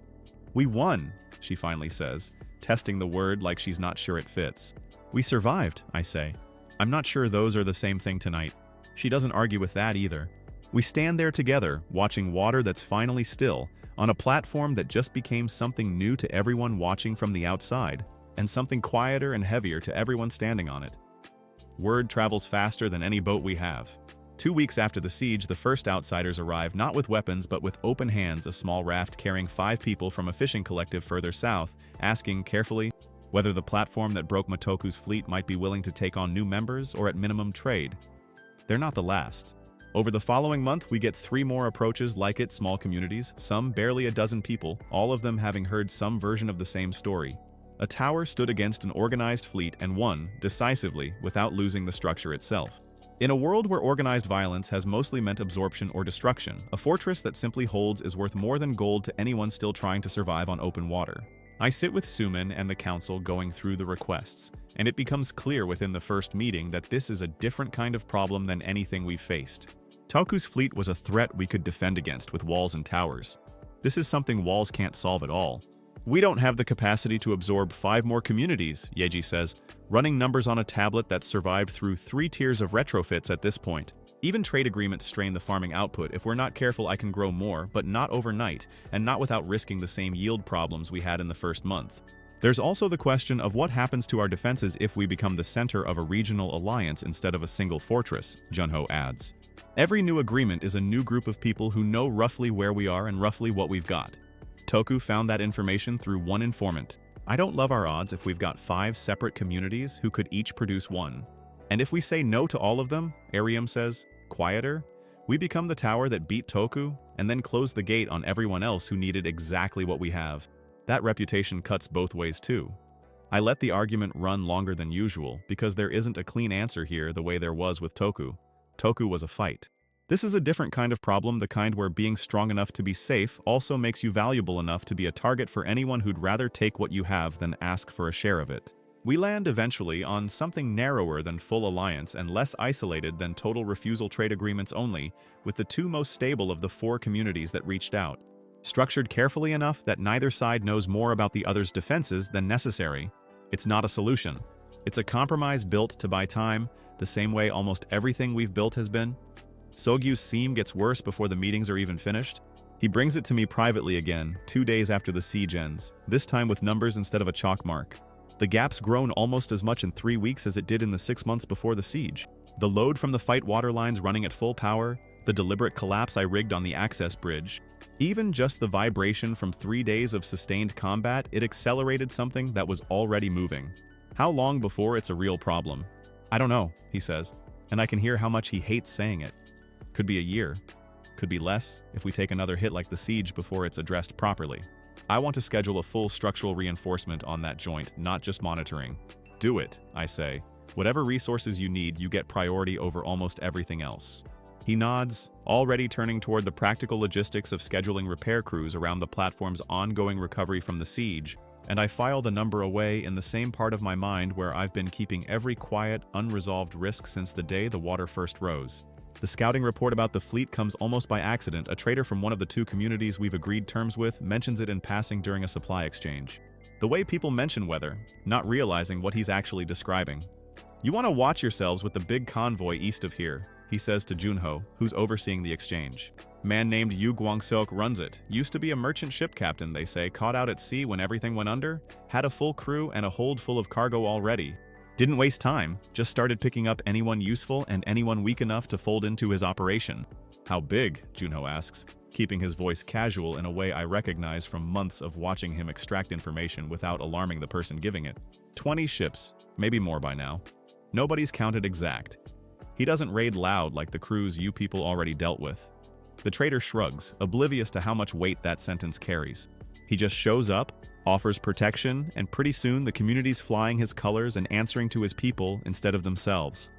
We won, she finally says, testing the word like she's not sure it fits. We survived, I say. I'm not sure those are the same thing tonight. She doesn't argue with that either. We stand there together, watching water that's finally still, on a platform that just became something new to everyone watching from the outside, and something quieter and heavier to everyone standing on it. Word travels faster than any boat we have. 2 weeks after the siege, the first outsiders arrive not with weapons but with open hands, a small raft carrying 5 people from a fishing collective further south, asking carefully whether the platform that broke Toku's fleet might be willing to take on new members or at minimum trade. They're not the last. Over the following month, we get 3 more approaches like it, small communities, some barely a dozen people, all of them having heard some version of the same story. A tower stood against an organized fleet and won, decisively, without losing the structure itself. In a world where organized violence has mostly meant absorption or destruction, a fortress that simply holds is worth more than gold to anyone still trying to survive on open water. I sit with Suman and the council going through the requests, and it becomes clear within the first meeting that this is a different kind of problem than anything we've faced. Toku's fleet was a threat we could defend against with walls and towers. This is something walls can't solve at all. We don't have the capacity to absorb 5 more communities, Yeji says, running numbers on a tablet that survived through 3 tiers of retrofits at this point. Even trade agreements strain the farming output. If we're not careful, I can grow more, but not overnight, and not without risking the same yield problems we had in the first month. There's also the question of what happens to our defenses if we become the center of a regional alliance instead of a single fortress, Junho adds. Every new agreement is a new group of people who know roughly where we are and roughly what we've got. Toku found that information through one informant. I don't love our odds if we've got 5 separate communities who could each produce 1. And if we say no to all of them, Arium says, quieter, we become the tower that beat Toku and then close the gate on everyone else who needed exactly what we have. That reputation cuts both ways too. I let the argument run longer than usual because there isn't a clean answer here the way there was with Toku. Toku was a fight. This is a different kind of problem, the kind where being strong enough to be safe also makes you valuable enough to be a target for anyone who'd rather take what you have than ask for a share of it. We land eventually on something narrower than full alliance and less isolated than total refusal trade agreements only, with the two most stable of the 4 communities that reached out. Structured carefully enough that neither side knows more about the other's defenses than necessary. It's not a solution. It's a compromise built to buy time, the same way almost everything we've built has been. Sogyu's seam gets worse before the meetings are even finished. He brings it to me privately again, 2 days after the siege ends, this time with numbers instead of a chalk mark. The gap's grown almost as much in 3 weeks as it did in the 6 months before the siege. The load from the fight water lines running at full power, the deliberate collapse I rigged on the access bridge, even just the vibration from 3 days of sustained combat, it accelerated something that was already moving. How long before it's a real problem? I don't know, he says, and I can hear how much he hates saying it. Could be a year. Could be less if we take another hit like the siege before it's addressed properly. I want to schedule a full structural reinforcement on that joint, not just monitoring. Do it, I say. Whatever resources you need, you get priority over almost everything else. He nods, already turning toward the practical logistics of scheduling repair crews around the platform's ongoing recovery from the siege, and I file the number away in the same part of my mind where I've been keeping every quiet, unresolved risk since the day the water first rose. The scouting report about the fleet comes almost by accident. A trader from one of the 2 communities we've agreed terms with mentions it in passing during a supply exchange. The way people mention weather, not realizing what he's actually describing. You want to watch yourselves with the big convoy east of here, he says to Junho, who's overseeing the exchange. Man named Yu Guangseok runs it. Used to be a merchant ship captain, they say, caught out at sea when everything went under, had a full crew and a hold full of cargo already. Didn't waste time, just started picking up anyone useful and anyone weak enough to fold into his operation. How big? Junho asks, keeping his voice casual in a way I recognize from months of watching him extract information without alarming the person giving it. 20 ships, maybe more by now. Nobody's counted exact. He doesn't raid loud like the crews you people already dealt with. The trader shrugs, oblivious to how much weight that sentence carries. He just shows up, offers protection, and pretty soon the community's flying his colors and answering to his people instead of themselves.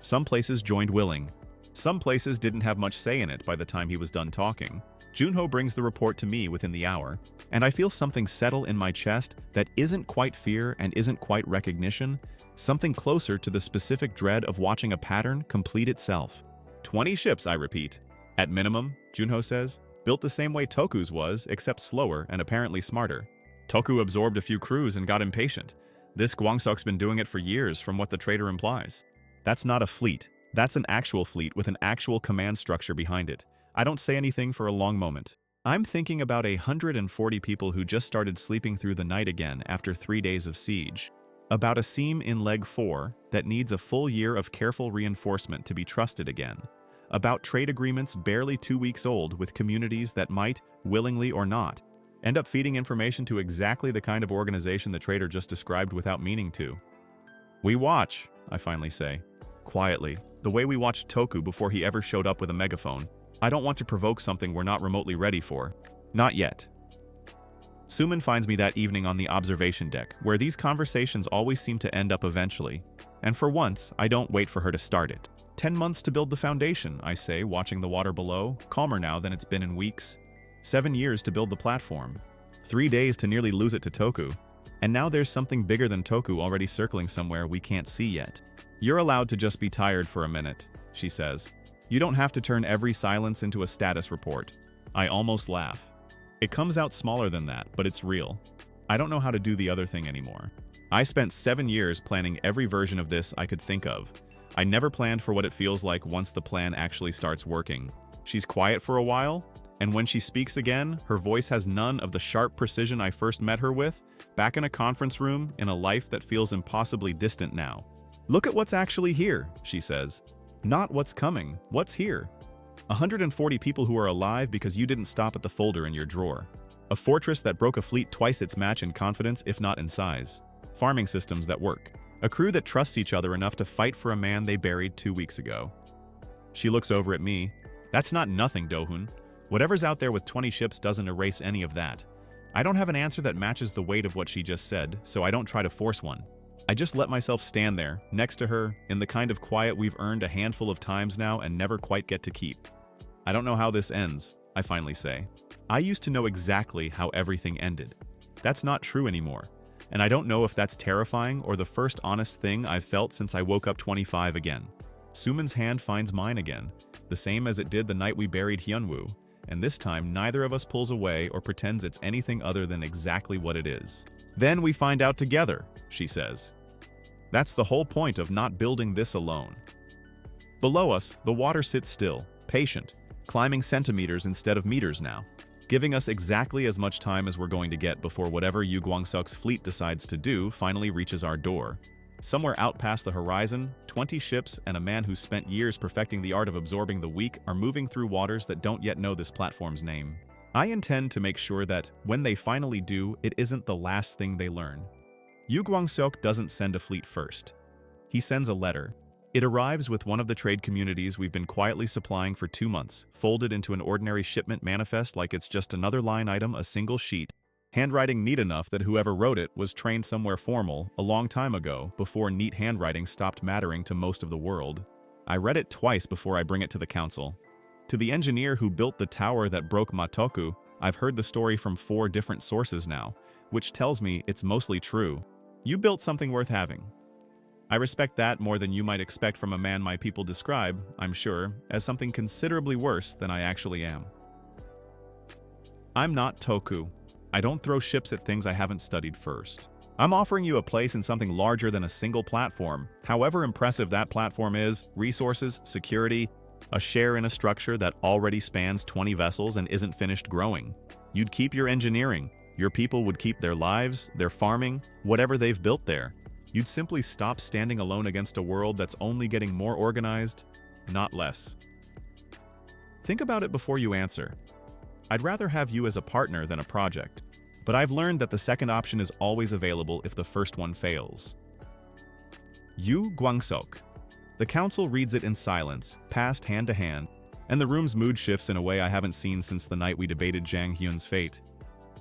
Some places joined willing. Some places didn't have much say in it by the time he was done talking. Junho brings the report to me within the hour, and I feel something settle in my chest that isn't quite fear and isn't quite recognition, something closer to the specific dread of watching a pattern complete itself. 20 ships, I repeat. At minimum, Junho says, built the same way Toku's was, except slower and apparently smarter. Toku absorbed a few crews and got impatient. This Guangseok's been doing it for years, from what the trader implies. That's not a fleet. That's an actual fleet with an actual command structure behind it. I don't say anything for a long moment. I'm thinking about 140 people who just started sleeping through the night again after 3 days of siege. About a seam in leg 4 that needs a full year of careful reinforcement to be trusted again. About trade agreements barely 2 weeks old with communities that might, willingly or not, end up feeding information to exactly the kind of organization the trader just described without meaning to. We watch, I finally say, quietly, the way we watched Toku before he ever showed up with a megaphone. I don't want to provoke something we're not remotely ready for. Not yet. Suman finds me that evening on the observation deck, where these conversations always seem to end up eventually. And for once, I don't wait for her to start it. 10 months to build the foundation, I say, watching the water below, calmer now than it's been in weeks. 7 years to build the platform. 3 days to nearly lose it to Toku. And now there's something bigger than Toku already circling somewhere we can't see yet. You're allowed to just be tired for a minute, she says. You don't have to turn every silence into a status report. I almost laugh. It comes out smaller than that, but it's real. I don't know how to do the other thing anymore. I spent 7 years planning every version of this I could think of. I never planned for what it feels like once the plan actually starts working. She's quiet for a while, and when she speaks again, her voice has none of the sharp precision I first met her with, back in a conference room in a life that feels impossibly distant now. Look at what's actually here, she says. Not what's coming, what's here. 140 people who are alive because you didn't stop at the folder in your drawer. A fortress that broke a fleet twice its match in confidence, if not in size. Farming systems that work. A crew that trusts each other enough to fight for a man they buried 2 weeks ago. She looks over at me. That's not nothing, Dohun. Whatever's out there with 20 ships doesn't erase any of that. I don't have an answer that matches the weight of what she just said, so I don't try to force one. I just let myself stand there, next to her, in the kind of quiet we've earned a handful of times now and never quite get to keep. I don't know how this ends, I finally say. I used to know exactly how everything ended. That's not true anymore, and I don't know if that's terrifying or the first honest thing I've felt since I woke up 25 again. Suman's hand finds mine again, the same as it did the night we buried Hyunwoo, and this time neither of us pulls away or pretends it's anything other than exactly what it is. Then we find out together, she says. That's the whole point of not building this alone. Below us, the water sits still, patient, climbing centimeters instead of meters now, giving us exactly as much time as we're going to get before whatever Yu Guangseok's fleet decides to do finally reaches our door. Somewhere out past the horizon, 20 ships and a man who spent years perfecting the art of absorbing the weak are moving through waters that don't yet know this platform's name. I intend to make sure that, when they finally do, it isn't the last thing they learn. Yu Guangseok doesn't send a fleet first. He sends a letter. It arrives with one of the trade communities we've been quietly supplying for 2 months, folded into an ordinary shipment manifest like it's just another line item, a single sheet. Handwriting neat enough that whoever wrote it was trained somewhere formal a long time ago, before neat handwriting stopped mattering to most of the world. I read it twice before I bring it to the council. To the engineer who built the tower that broke Matoku, I've heard the story from 4 different sources now, which tells me it's mostly true. You built something worth having. I respect that more than you might expect from a man my people describe, I'm sure, as something considerably worse than I actually am. I'm not Toku. I don't throw ships at things I haven't studied first. I'm offering you a place in something larger than a single platform, however impressive that platform is, resources, security, a share in a structure that already spans 20 vessels and isn't finished growing. You'd keep your engineering, your people would keep their lives, their farming, whatever they've built there. You'd simply stop standing alone against a world that's only getting more organized, not less. Think about it before you answer. I'd rather have you as a partner than a project, but I've learned that the second option is always available if the first one fails. Yu Guangseok. The council reads it in silence, passed hand to hand, and the room's mood shifts in a way I haven't seen since the night we debated Jang Hyun's fate.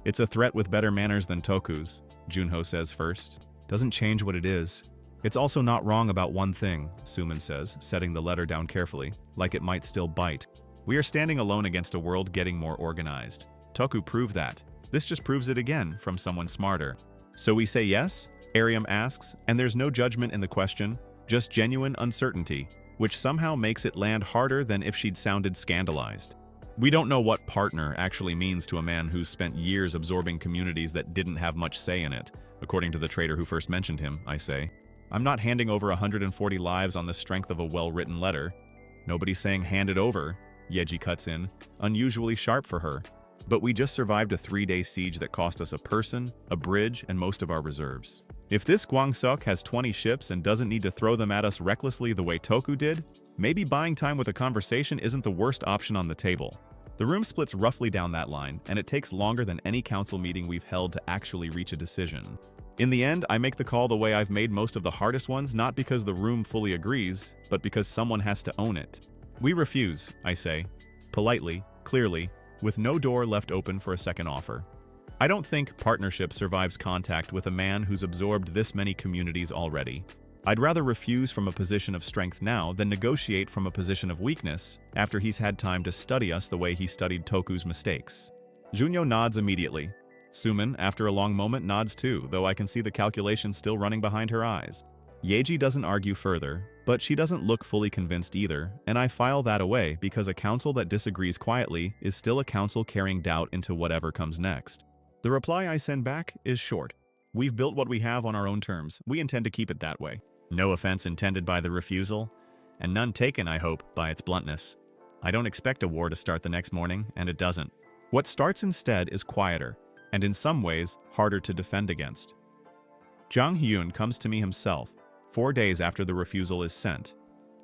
It's a threat with better manners than Toku's, Junho says first. Doesn't change what it is. It's also not wrong about one thing, Suman says, setting the letter down carefully, like it might still bite. We are standing alone against a world getting more organized. Toku proved that. This just proves it again from someone smarter. So we say yes? Ariam asks, and there's no judgment in the question, just genuine uncertainty, which somehow makes it land harder than if she'd sounded scandalized. We don't know what partner actually means to a man who's spent years absorbing communities that didn't have much say in it, according to the trader who first mentioned him, I say. I'm not handing over 140 lives on the strength of a well-written letter. Nobody's saying hand it over, Yeji cuts in, unusually sharp for her. But we just survived a 3-day siege that cost us a person, a bridge, and most of our reserves. If this Guangseok has 20 ships and doesn't need to throw them at us recklessly the way Toku did, maybe buying time with a conversation isn't the worst option on the table. The room splits roughly down that line, and it takes longer than any council meeting we've held to actually reach a decision. In the end, I make the call the way I've made most of the hardest ones, not because the room fully agrees, but because someone has to own it. We refuse, I say, politely, clearly, with no door left open for a second offer. I don't think partnership survives contact with a man who's absorbed this many communities already. I'd rather refuse from a position of strength now than negotiate from a position of weakness after he's had time to study us the way he studied Toku's mistakes. Junyo nods immediately. Suman, after a long moment, nods too, though I can see the calculation still running behind her eyes. Yeji doesn't argue further, but she doesn't look fully convinced either, and I file that away because a council that disagrees quietly is still a council carrying doubt into whatever comes next. The reply I send back is short. We've built what we have on our own terms. We intend to keep it that way. No offense intended by the refusal, and none taken, I hope, by its bluntness. I don't expect a war to start the next morning, and it doesn't. What starts instead is quieter, and in some ways, harder to defend against. Jang Hyun comes to me himself, 4 days after the refusal is sent,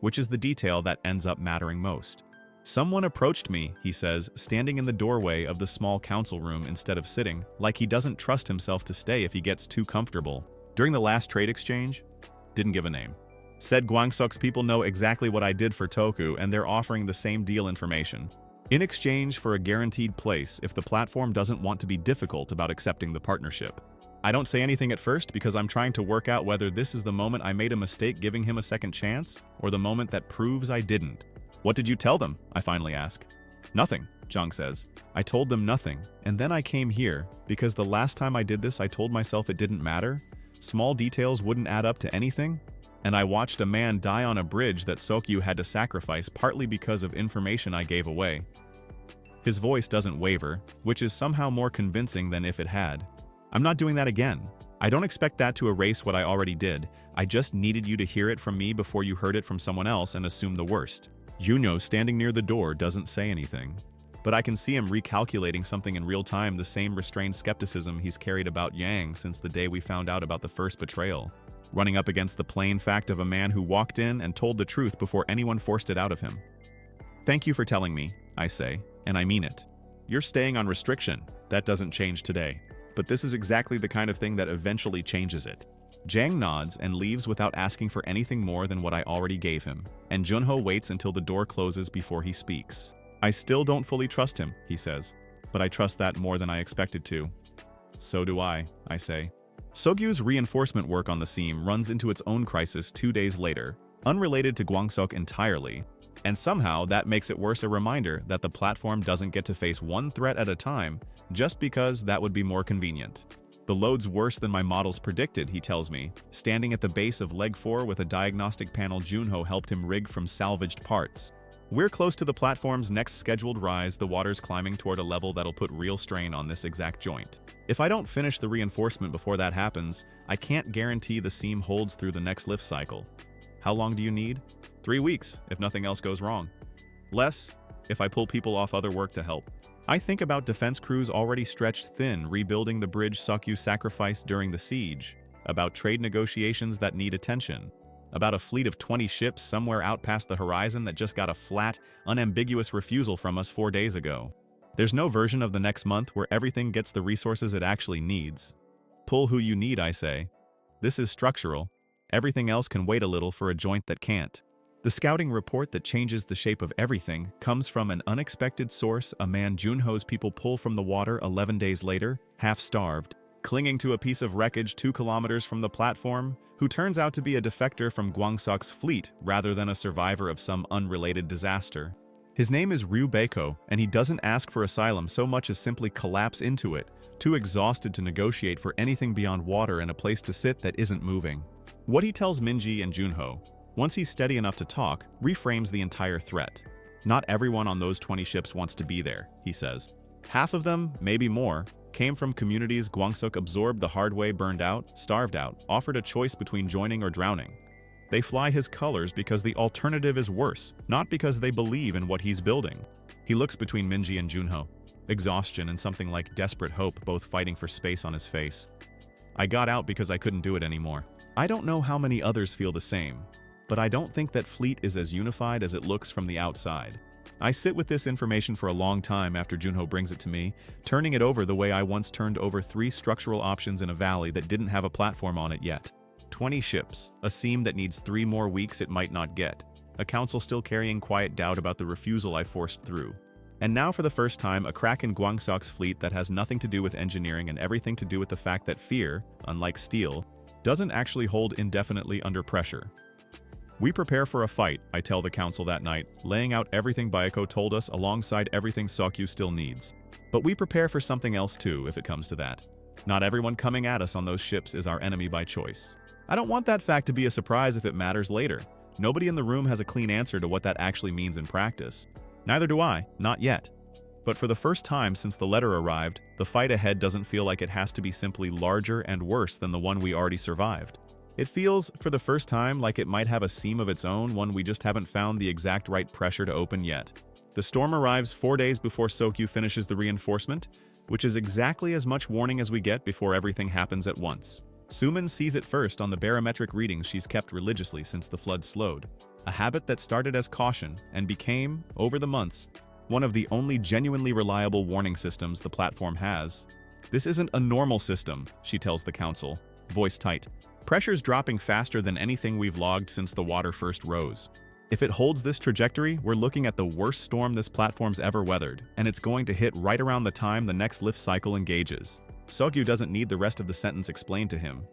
which is the detail that ends up mattering most. Someone approached me, he says, standing in the doorway of the small council room instead of sitting, like he doesn't trust himself to stay if he gets too comfortable. During the last trade exchange, Didn't give a name. Said Gwangsuk's people know exactly what I did for Toku and they're offering the same deal information. In exchange for a guaranteed place if the platform doesn't want to be difficult about accepting the partnership. I don't say anything at first because I'm trying to work out whether this is the moment I made a mistake giving him a second chance, or the moment that proves I didn't. What did you tell them? I finally ask. Nothing, Jung says. I told them nothing, and then I came here, because the last time I did this I told myself it didn't matter, small details wouldn't add up to anything, and I watched a man die on a bridge that Sokyu had to sacrifice partly because of information I gave away. His voice doesn't waver, which is somehow more convincing than if it had. I'm not doing that again. I don't expect that to erase what I already did. I just needed you to hear it from me before you heard it from someone else and assume the worst. Juno, standing near the door, doesn't say anything. But I can see him recalculating something in real time, the same restrained skepticism he's carried about Yang since the day we found out about the first betrayal. Running up against the plain fact of a man who walked in and told the truth before anyone forced it out of him. Thank you for telling me, I say, and I mean it. You're staying on restriction. That doesn't change today. But this is exactly the kind of thing that eventually changes it. Jang nods and leaves without asking for anything more than what I already gave him, and Junho waits until the door closes before he speaks. I still don't fully trust him, he says, but I trust that more than I expected to. So do I say. Sogyu's reinforcement work on the seam runs into its own crisis 2 days later, unrelated to Gwangsuk entirely, and somehow that makes it worse, a reminder that the platform doesn't get to face one threat at a time just because that would be more convenient. The load's worse than my models predicted, he tells me, standing at the base of leg 4 with a diagnostic panel Junho helped him rig from salvaged parts. We're close to the platform's next scheduled rise, the water's climbing toward a level that'll put real strain on this exact joint. If I don't finish the reinforcement before that happens, I can't guarantee the seam holds through the next lift cycle. How long do you need? 3 weeks, if nothing else goes wrong. Less, if I pull people off other work to help. I think about defense crews already stretched thin rebuilding the bridge Sokyu sacrificed during the siege, about trade negotiations that need attention, about a fleet of 20 ships somewhere out past the horizon that just got a flat, unambiguous refusal from us 4 days ago. There's no version of the next month where everything gets the resources it actually needs. Pull who you need, I say. This is structural. Everything else can wait a little for a joint that can't. The scouting report that changes the shape of everything comes from an unexpected source, a man Junho's people pull from the water 11 days later, half-starved, clinging to a piece of wreckage 2 kilometers from the platform, who turns out to be a defector from Gwangsuk's fleet rather than a survivor of some unrelated disaster. His name is Ryu Beiko, and he doesn't ask for asylum so much as simply collapse into it, too exhausted to negotiate for anything beyond water and a place to sit that isn't moving. What he tells Minji and Junho, once he's steady enough to talk, reframes the entire threat. Not everyone on those 20 ships wants to be there, he says. Half of them, maybe more, came from communities Gwangsuk absorbed the hard way, burned out, starved out, offered a choice between joining or drowning. They fly his colors because the alternative is worse, not because they believe in what he's building. He looks between Minji and Junho. Exhaustion and something like desperate hope both fighting for space on his face. I got out because I couldn't do it anymore. I don't know how many others feel the same, but I don't think that fleet is as unified as it looks from the outside. I sit with this information for a long time after Junho brings it to me, turning it over the way I once turned over 3 structural options in a valley that didn't have a platform on it yet. 20 ships, a seam that needs 3 more weeks it might not get, a council still carrying quiet doubt about the refusal I forced through. And now for the first time, a crack in Gwangsuk's fleet that has nothing to do with engineering and everything to do with the fact that fear, unlike steel, doesn't actually hold indefinitely under pressure. We prepare for a fight, I tell the council that night, laying out everything Baeko told us alongside everything Sokyu still needs. But we prepare for something else too, if it comes to that. Not everyone coming at us on those ships is our enemy by choice. I don't want that fact to be a surprise if it matters later. Nobody in the room has a clean answer to what that actually means in practice. Neither do I, not yet. But for the first time since the letter arrived, the fight ahead doesn't feel like it has to be simply larger and worse than the one we already survived. It feels, for the first time, like it might have a seam of its own, one we just haven't found the exact right pressure to open yet. The storm arrives 4 days before Sokyu finishes the reinforcement, which is exactly as much warning as we get before everything happens at once. Suman sees it first on the barometric readings she's kept religiously since the flood slowed, a habit that started as caution and became, over the months, one of the only genuinely reliable warning systems the platform has. This isn't a normal system, she tells the council, voice tight. Pressure's dropping faster than anything we've logged since the water first rose. If it holds this trajectory, we're looking at the worst storm this platform's ever weathered, and it's going to hit right around the time the next lift cycle engages. Sokyu doesn't need the rest of the sentence explained to him.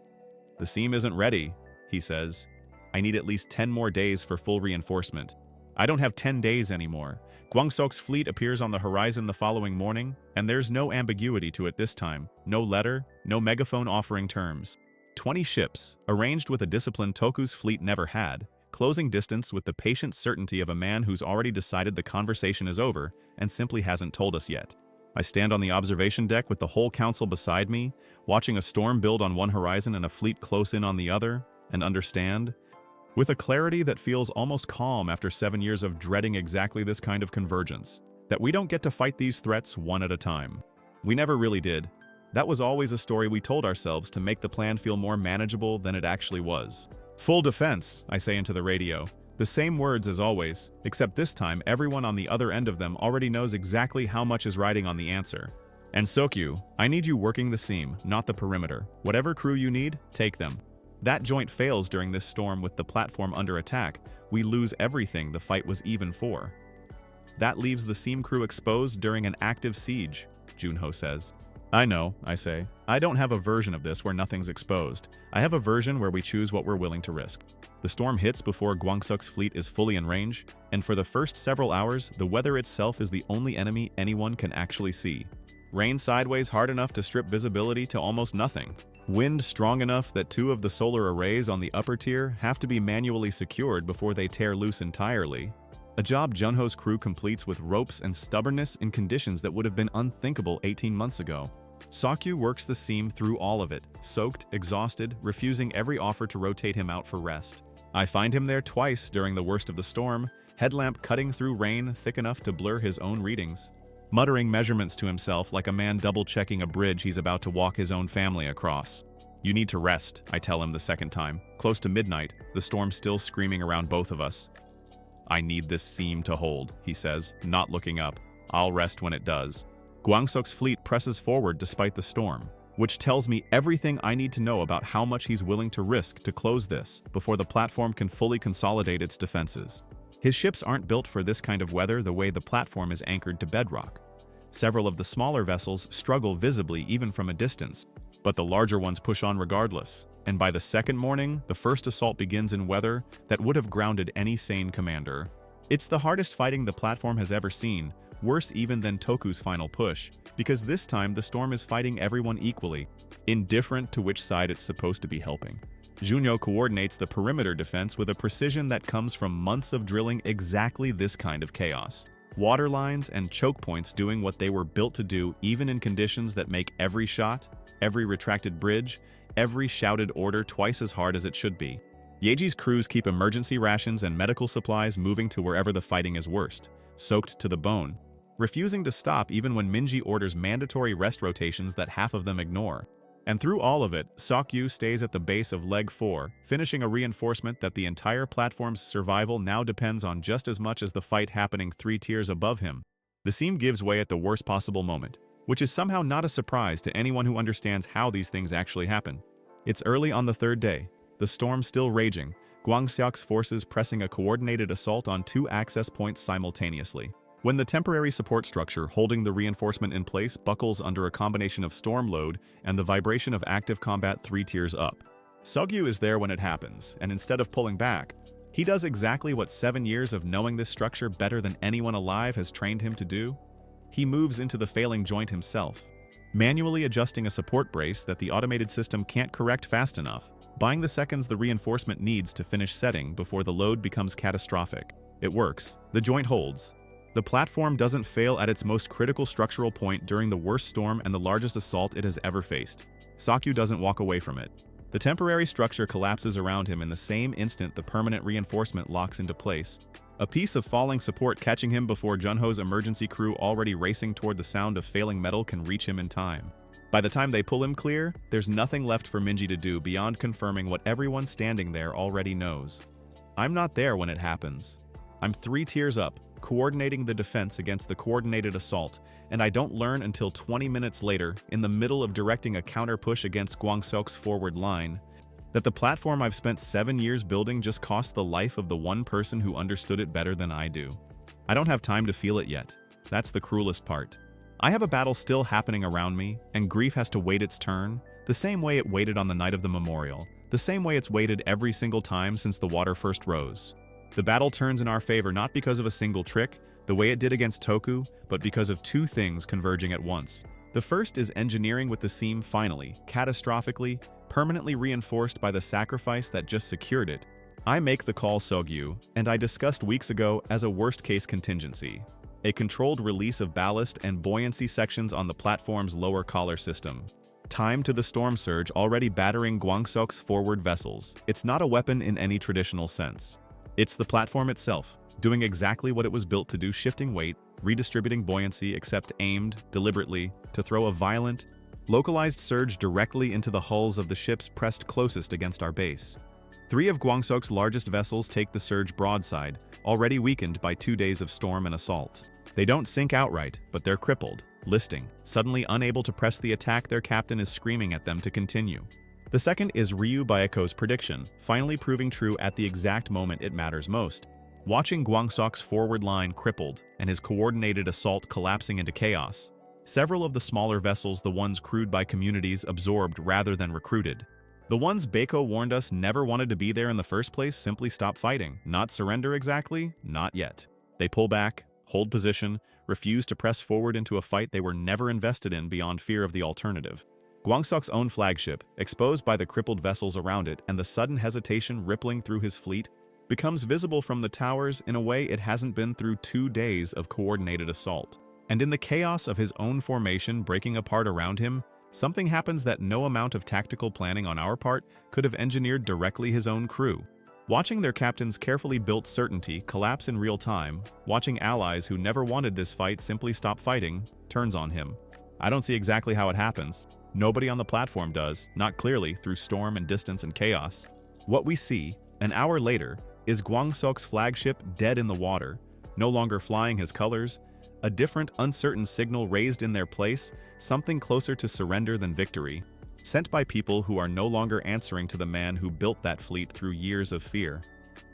The seam isn't ready, he says. I need at least 10 more days for full reinforcement. I don't have 10 days anymore. Gwangsok's fleet appears on the horizon the following morning, and there's no ambiguity to it this time. No letter, no megaphone offering terms. 20 ships, arranged with a discipline Toku's fleet never had, closing distance with the patient certainty of a man who's already decided the conversation is over and simply hasn't told us yet. I stand on the observation deck with the whole council beside me, watching a storm build on one horizon and a fleet close in on the other, and understand, with a clarity that feels almost calm after 7 years of dreading exactly this kind of convergence, that we don't get to fight these threats one at a time. We never really did. That was always a story we told ourselves to make the plan feel more manageable than it actually was. Full defense, I say into the radio. The same words as always, except this time everyone on the other end of them already knows exactly how much is riding on the answer. And Sokyu, I need you working the seam, not the perimeter. Whatever crew you need, take them. That joint fails during this storm with the platform under attack. We lose everything the fight was even for. That leaves the seam crew exposed during an active siege, Junho says. I know, I say. I don't have a version of this where nothing's exposed. I have a version where we choose what we're willing to risk. The storm hits before Gwangsok's fleet is fully in range, and for the first several hours, the weather itself is the only enemy anyone can actually see. Rain sideways hard enough to strip visibility to almost nothing. Wind strong enough that 2 of the solar arrays on the upper tier have to be manually secured before they tear loose entirely. A job Junho's crew completes with ropes and stubbornness in conditions that would have been unthinkable 18 months ago. Sokyu works the seam through all of it, soaked, exhausted, refusing every offer to rotate him out for rest. I find him there twice during the worst of the storm, headlamp cutting through rain thick enough to blur his own readings, muttering measurements to himself like a man double-checking a bridge he's about to walk his own family across. You need to rest, I tell him the second time. Close to midnight, the storm still screaming around both of us. I need this seam to hold, he says, not looking up. I'll rest when it does. Gwangsok's fleet presses forward despite the storm, which tells me everything I need to know about how much he's willing to risk to close this before the platform can fully consolidate its defenses. His ships aren't built for this kind of weather the way the platform is anchored to bedrock. Several of the smaller vessels struggle visibly even from a distance, but the larger ones push on regardless, and by the second morning, the first assault begins in weather that would have grounded any sane commander. It's the hardest fighting the platform has ever seen, worse even than Toku's final push, because this time the storm is fighting everyone equally, indifferent to which side it's supposed to be helping. Junho coordinates the perimeter defense with a precision that comes from months of drilling exactly this kind of chaos. Water lines and choke points doing what they were built to do even in conditions that make every shot, every retracted bridge, every shouted order twice as hard as it should be. Yeji's crews keep emergency rations and medical supplies moving to wherever the fighting is worst, soaked to the bone, refusing to stop even when Minji orders mandatory rest rotations that half of them ignore. And through all of it, Sokyu stays at the base of Leg 4, finishing a reinforcement that the entire platform's survival now depends on just as much as the fight happening 3 tiers above him. The seam gives way at the worst possible moment, which is somehow not a surprise to anyone who understands how these things actually happen. It's early on the 3rd day, the storm still raging, Gwangsok's forces pressing a coordinated assault on 2 access points simultaneously. When the temporary support structure holding the reinforcement in place buckles under a combination of storm load and the vibration of active combat 3 tiers up. Sokyu is there when it happens, and instead of pulling back, he does exactly what 7 years of knowing this structure better than anyone alive has trained him to do. He moves into the failing joint himself, manually adjusting a support brace that the automated system can't correct fast enough, buying the seconds the reinforcement needs to finish setting before the load becomes catastrophic. It works. The joint holds. The platform doesn't fail at its most critical structural point during the worst storm and the largest assault it has ever faced. Sokyu doesn't walk away from it. The temporary structure collapses around him in the same instant the permanent reinforcement locks into place, a piece of falling support catching him before Junho's emergency crew already racing toward the sound of failing metal can reach him in time. By the time they pull him clear, there's nothing left for Minji to do beyond confirming what everyone standing there already knows. I'm not there when it happens. I'm 3 tiers up, coordinating the defense against the coordinated assault, and I don't learn until 20 minutes later, in the middle of directing a counter-push against Gwangsok's forward line, That the platform I've spent 7 years building just cost the life of the one person who understood it better than I do. I don't have time to feel it yet. That's the cruelest part. I have a battle still happening around me, and grief has to wait its turn, the same way it waited on the night of the memorial, the same way it's waited every single time since the water first rose. The battle turns in our favor not because of a single trick, the way it did against Toku, but because of two things converging at once. The first is engineering with the seam finally, catastrophically, permanently reinforced by the sacrifice that just secured it. I make the call Sogyu, and I discussed weeks ago as a worst-case contingency. A controlled release of ballast and buoyancy sections on the platform's lower collar system. Time to the storm surge already battering Gwangsok's forward vessels. It's not a weapon in any traditional sense. It's the platform itself, doing exactly what it was built to do, shifting weight, redistributing buoyancy, except aimed, deliberately, to throw a violent, localized surge directly into the hulls of the ships pressed closest against our base. 3 of Gwangsok's largest vessels take the surge broadside, already weakened by 2 days of storm and assault. They don't sink outright, but they're crippled, listing, suddenly unable to press the attack their captain is screaming at them to continue. The second is Ryu Byaku's prediction, finally proving true at the exact moment it matters most. Watching Gwangsok's forward line crippled and his coordinated assault collapsing into chaos, several of the smaller vessels, the ones crewed by communities, absorbed rather than recruited. The ones Baeko warned us never wanted to be there in the first place simply stop fighting. Not surrender exactly, not yet. They pull back, hold position, refuse to press forward into a fight they were never invested in beyond fear of the alternative. Gwangsok's own flagship, exposed by the crippled vessels around it and the sudden hesitation rippling through his fleet, becomes visible from the towers in a way it hasn't been through 2 days of coordinated assault. And in the chaos of his own formation breaking apart around him, something happens that no amount of tactical planning on our part could have engineered directly his own crew. Watching their captain's carefully built certainty collapse in real time, watching allies who never wanted this fight simply stop fighting, turns on him. I don't see exactly how it happens. Nobody on the platform does, not clearly, through storm and distance and chaos. What we see, an hour later, is Gwangsok's flagship dead in the water, no longer flying his colors, a different, uncertain signal raised in their place, something closer to surrender than victory, sent by people who are no longer answering to the man who built that fleet through years of fear.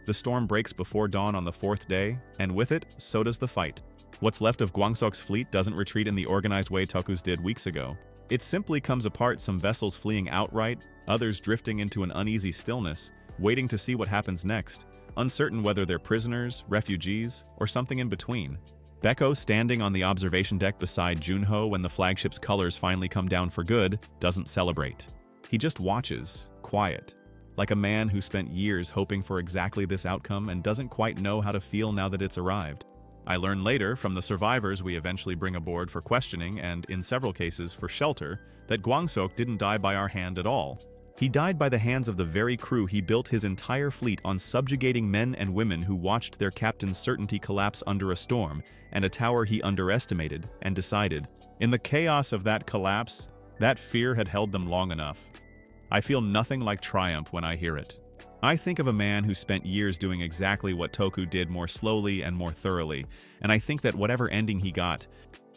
The storm breaks before dawn on the 4th day, and with it, so does the fight. What's left of Gwangsok's fleet doesn't retreat in the organized way Toku's did weeks ago. It simply comes apart, some vessels fleeing outright, others drifting into an uneasy stillness, waiting to see what happens next, uncertain whether they're prisoners, refugees, or something in between. Baeko, standing on the observation deck beside Junho when the flagship's colors finally come down for good, doesn't celebrate. He just watches, quiet, like a man who spent years hoping for exactly this outcome and doesn't quite know how to feel now that it's arrived. I learn later from the survivors we eventually bring aboard for questioning and, in several cases, for shelter, that Gwangsok didn't die by our hand at all. He died by the hands of the very crew he built his entire fleet on, subjugating men and women who watched their captain's certainty collapse under a storm and a tower he underestimated and decided. In the chaos of that collapse, that fear had held them long enough. I feel nothing like triumph when I hear it. I think of a man who spent years doing exactly what Toku did, more slowly and more thoroughly, and I think that whatever ending he got,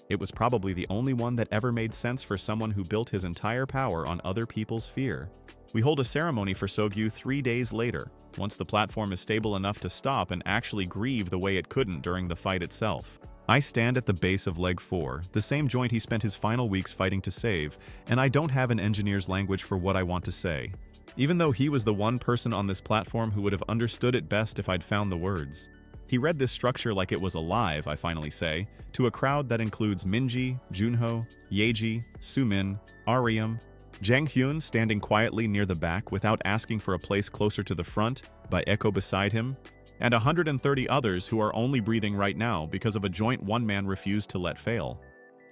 it was probably the only one that ever made sense for someone who built his entire power on other people's fear. We hold a ceremony for Sogyu 3 days later, once the platform is stable enough to stop and actually grieve the way it couldn't during the fight itself. I stand at the base of leg 4, the same joint he spent his final weeks fighting to save, and I don't have an engineer's language for what I want to say, even though he was the one person on this platform who would have understood it best if I'd found the words. He read this structure like it was alive, I finally say, to a crowd that includes Minji, Junho, Yeji, Sumin, Ariam, Jang Hyun standing quietly near the back without asking for a place closer to the front, by Echo beside him, and 130 others who are only breathing right now because of a joint one man refused to let fail.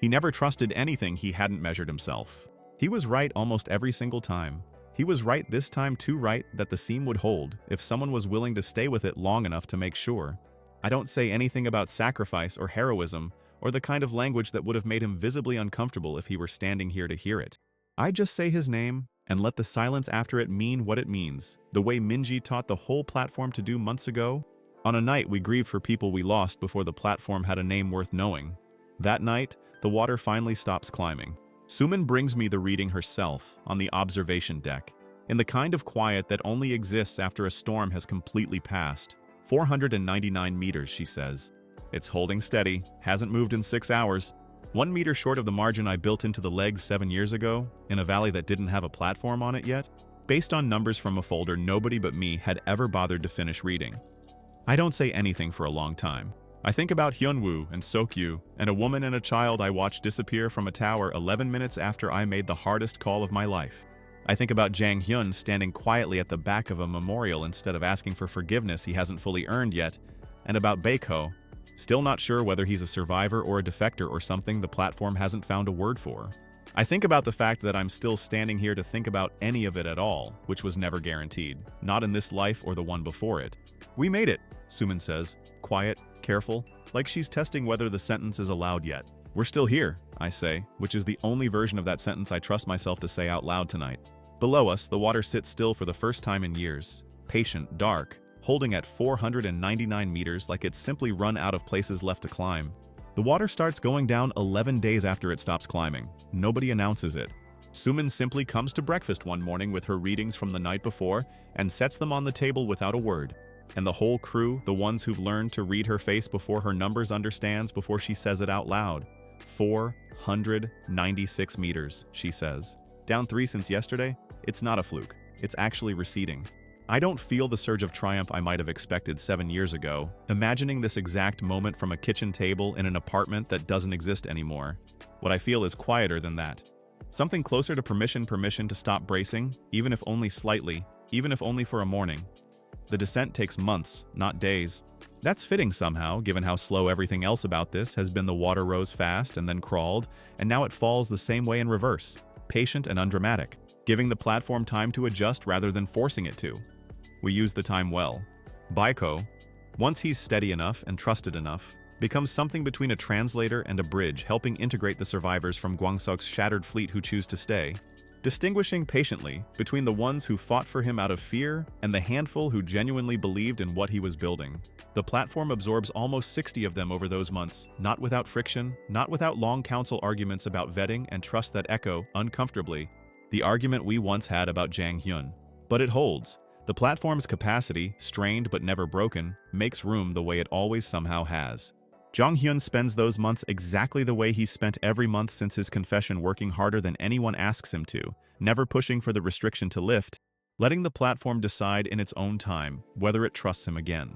He never trusted anything he hadn't measured himself. He was right almost every single time. He was right this time too right that the seam would hold if someone was willing to stay with it long enough to make sure. I don't say anything about sacrifice or heroism or the kind of language that would have made him visibly uncomfortable if he were standing here to hear it. I just say his name and let the silence after it mean what it means, the way Minji taught the whole platform to do months ago. On a night we grieved for people we lost before the platform had a name worth knowing. That night, the water finally stops climbing. Sumin brings me the reading herself on the observation deck. in the kind of quiet that only exists after a storm has completely passed. 499 meters, she says. It's holding steady, hasn't moved in 6 hours. 1 meter short of the margin I built into the legs 7 years ago, in a valley that didn't have a platform on it yet. Based on numbers from a folder nobody but me had ever bothered to finish reading. I don't say anything for a long time. I think about Hyunwoo and Sokyu, and a woman and a child I watched disappear from a tower 11 minutes after I made the hardest call of my life. I think about Jang Hyun standing quietly at the back of a memorial instead of asking for forgiveness he hasn't fully earned yet, and about Baeko, still not sure whether he's a survivor or a defector or something the platform hasn't found a word for. I think about the fact that I'm still standing here to think about any of it at all, which was never guaranteed, not in this life or the one before it. We made it, Suman says, quiet, careful, like she's testing whether the sentence is allowed yet. We're still here, I say, which is the only version of that sentence I trust myself to say out loud tonight. Below us, the water sits still for the first time in years, patient, dark, holding at 499 meters like it's simply run out of places left to climb. The water starts going down 11 days after it stops climbing. Nobody announces it. Suman simply comes to breakfast one morning with her readings from the night before and sets them on the table without a word. And the whole crew, the ones who've learned to read her face before her numbers, understands before she says it out loud. 496 meters, she says. Down 3 since yesterday? It's not a fluke. It's actually receding. I don't feel the surge of triumph I might have expected 7 years ago, imagining this exact moment from a kitchen table in an apartment that doesn't exist anymore. What I feel is quieter than that. Something closer to permission to stop bracing, even if only slightly, even if only for a morning. The descent takes months, not days. That's fitting somehow, given how slow everything else about this has been. The water rose fast and then crawled, and now it falls the same way in reverse, patient and undramatic, giving the platform time to adjust rather than forcing it to. We use the time well. Baeko, once he's steady enough and trusted enough, becomes something between a translator and a bridge, helping integrate the survivors from Gwangsok's shattered fleet who choose to stay, distinguishing patiently between the ones who fought for him out of fear and the handful who genuinely believed in what he was building. The platform absorbs almost 60 of them over those months, not without friction, not without long council arguments about vetting and trust that echo, uncomfortably, the argument we once had about Jang Hyun. But it holds. The platform's capacity, strained but never broken, makes room the way it always somehow has. Jang Hyun spends those months exactly the way he's spent every month since his confession, working harder than anyone asks him to, never pushing for the restriction to lift, letting the platform decide in its own time whether it trusts him again.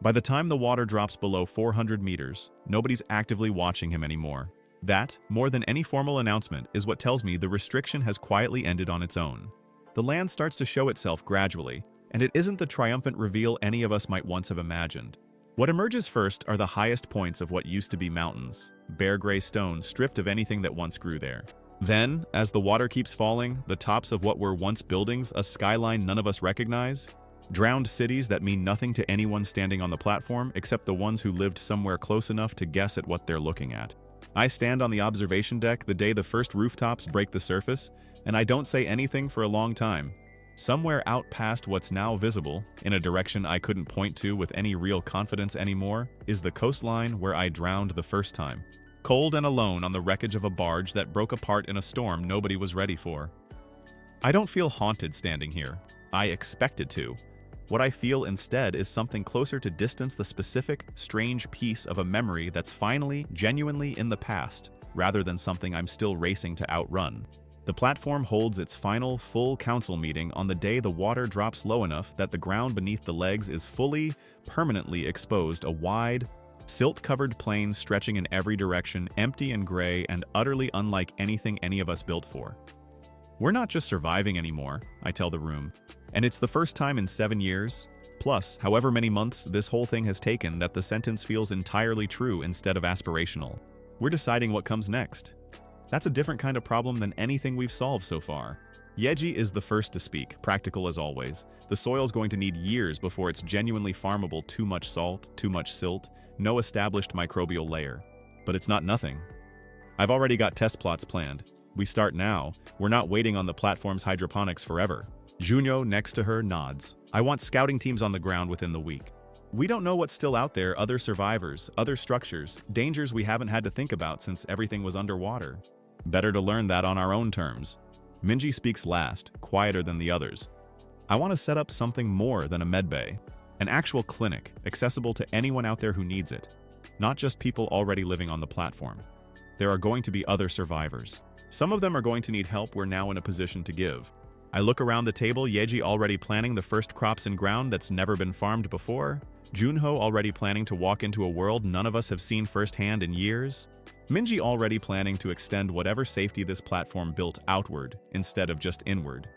By the time the water drops below 400 meters, nobody's actively watching him anymore. That, more than any formal announcement, is what tells me the restriction has quietly ended on its own. The land starts to show itself gradually, and it isn't the triumphant reveal any of us might once have imagined. What emerges first are the highest points of what used to be mountains, bare gray stone stripped of anything that once grew there. Then, as the water keeps falling, the tops of what were once buildings, a skyline none of us recognize, drowned cities that mean nothing to anyone standing on the platform except the ones who lived somewhere close enough to guess at what they're looking at. I stand on the observation deck the day the first rooftops break the surface, and I don't say anything for a long time. Somewhere out past what's now visible, in a direction I couldn't point to with any real confidence anymore, is the coastline where I drowned the first time. Cold and alone on the wreckage of a barge that broke apart in a storm nobody was ready for. I don't feel haunted standing here. I expected to. What I feel instead is something closer to distance, the specific, strange piece of a memory that's finally, genuinely in the past, rather than something I'm still racing to outrun. The platform holds its final, full council meeting on the day the water drops low enough that the ground beneath the legs is fully, permanently exposed, a wide, silt-covered plain stretching in every direction, empty and gray and utterly unlike anything any of us built for. We're not just surviving anymore, I tell the room, and it's the first time in 7 years, plus however many months this whole thing has taken, that the sentence feels entirely true instead of aspirational. We're deciding what comes next. That's a different kind of problem than anything we've solved so far. Yeji is the first to speak, practical as always. The soil's going to need years before it's genuinely farmable. Too much salt, too much silt, no established microbial layer. But it's not nothing. I've already got test plots planned. We start now. We're not waiting on the platform's hydroponics forever. Junyo, next to her, nods. I want scouting teams on the ground within the week. We don't know what's still out there, other survivors, other structures, dangers we haven't had to think about since everything was underwater. Better to learn that on our own terms. Minji speaks last, quieter than the others. I want to set up something more than a medbay. An actual clinic, accessible to anyone out there who needs it. Not just people already living on the platform. There are going to be other survivors. Some of them are going to need help we're now in a position to give. I look around the table, Yeji already planning the first crops in ground that's never been farmed before. Junho already planning to walk into a world none of us have seen firsthand in years. Minji already planning to extend whatever safety this platform built outward instead of just inward.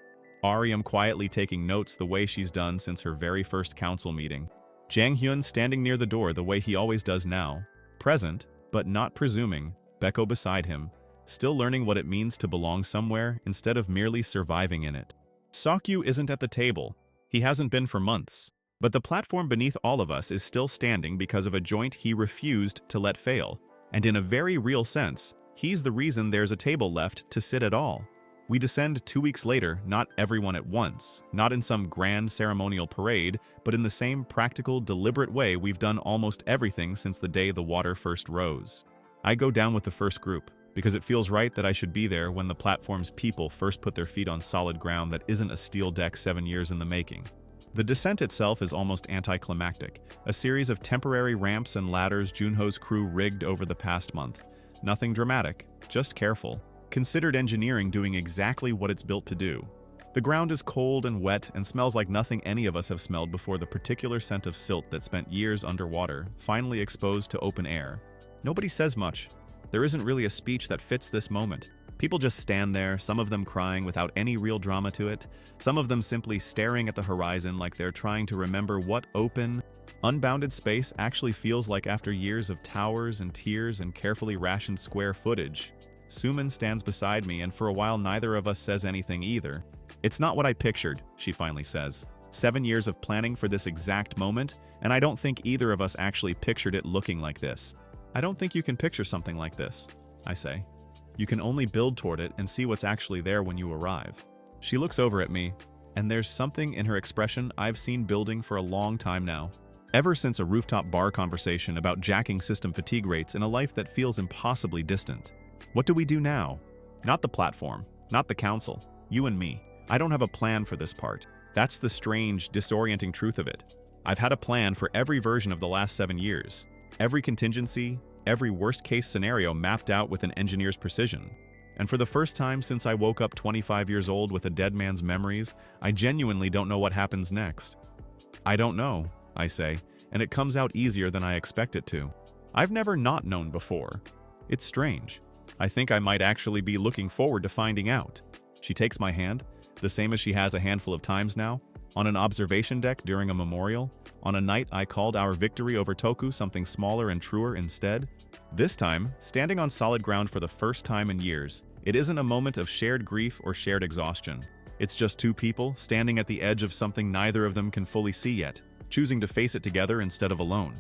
Ariam quietly taking notes the way she's done since her very first council meeting. Jang Hyun standing near the door the way he always does now. Present, but not presuming, Beko beside him, still learning what it means to belong somewhere instead of merely surviving in it. Sakyu isn't at the table. He hasn't been for months. But the platform beneath all of us is still standing because of a joint he refused to let fail. And in a very real sense, he's the reason there's a table left to sit at all. We descend 2 weeks later, not everyone at once, not in some grand ceremonial parade, but in the same practical, deliberate way we've done almost everything since the day the water first rose. I go down with the first group, because it feels right that I should be there when the platform's people first put their feet on solid ground that isn't a steel deck 7 years in the making. The descent itself is almost anticlimactic, a series of temporary ramps and ladders Junho's crew rigged over the past month. Nothing dramatic, just careful. Considered engineering doing exactly what it's built to do. The ground is cold and wet and smells like nothing any of us have smelled before the particular scent of silt that spent years underwater, finally exposed to open air. Nobody says much. There isn't really a speech that fits this moment. People just stand there, some of them crying without any real drama to it, some of them simply staring at the horizon like they're trying to remember what open, unbounded space actually feels like after years of towers and tiers and carefully rationed square footage. Suman stands beside me, and for a while neither of us says anything either. It's not what I pictured, she finally says. 7 years of planning for this exact moment, and I don't think either of us actually pictured it looking like this. I don't think you can picture something like this, I say. You can only build toward it and see what's actually there when you arrive. She looks over at me, and there's something in her expression I've seen building for a long time now. Ever since a rooftop bar conversation about jacking system fatigue rates in a life that feels impossibly distant. What do we do now? Not the platform, not the council, you and me. I don't have a plan for this part. That's the strange, disorienting truth of it. I've had a plan for every version of the last 7 years. Every contingency, every worst-case scenario mapped out with an engineer's precision. And for the first time since I woke up 25 years old with a dead man's memories, I genuinely don't know what happens next. I don't know, I say, and it comes out easier than I expect it to. I've never not known before. It's strange. I think I might actually be looking forward to finding out. She takes my hand, the same as she has a handful of times now, on an observation deck during a memorial, on a night I called our victory over Toku something smaller and truer instead. This time, standing on solid ground for the first time in years, it isn't a moment of shared grief or shared exhaustion. It's just two people standing at the edge of something neither of them can fully see yet, choosing to face it together instead of alone.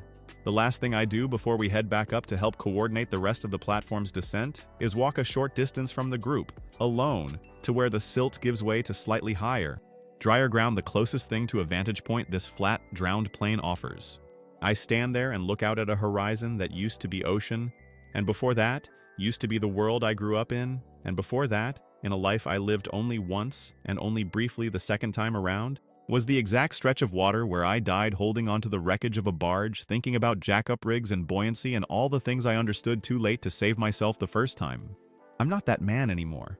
The last thing I do before we head back up to help coordinate the rest of the platform's descent is walk a short distance from the group, alone, to where the silt gives way to slightly higher, drier ground, the closest thing to a vantage point this flat, drowned plain offers. I stand there and look out at a horizon that used to be ocean, and before that, used to be the world I grew up in, and before that, in a life I lived only once and only briefly the second time around, was the exact stretch of water where I died holding onto the wreckage of a barge, thinking about jack-up rigs and buoyancy and all the things I understood too late to save myself the first time. I'm not that man anymore.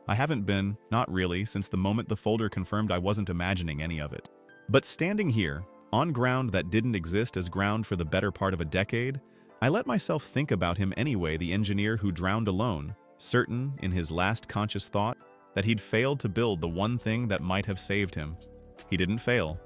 I haven't been, not really, since the moment the folder confirmed I wasn't imagining any of it. But standing here, on ground that didn't exist as ground for the better part of a decade, I let myself think about him anyway, the engineer who drowned alone, certain, in his last conscious thought, that he'd failed to build the one thing that might have saved him. He didn't fail.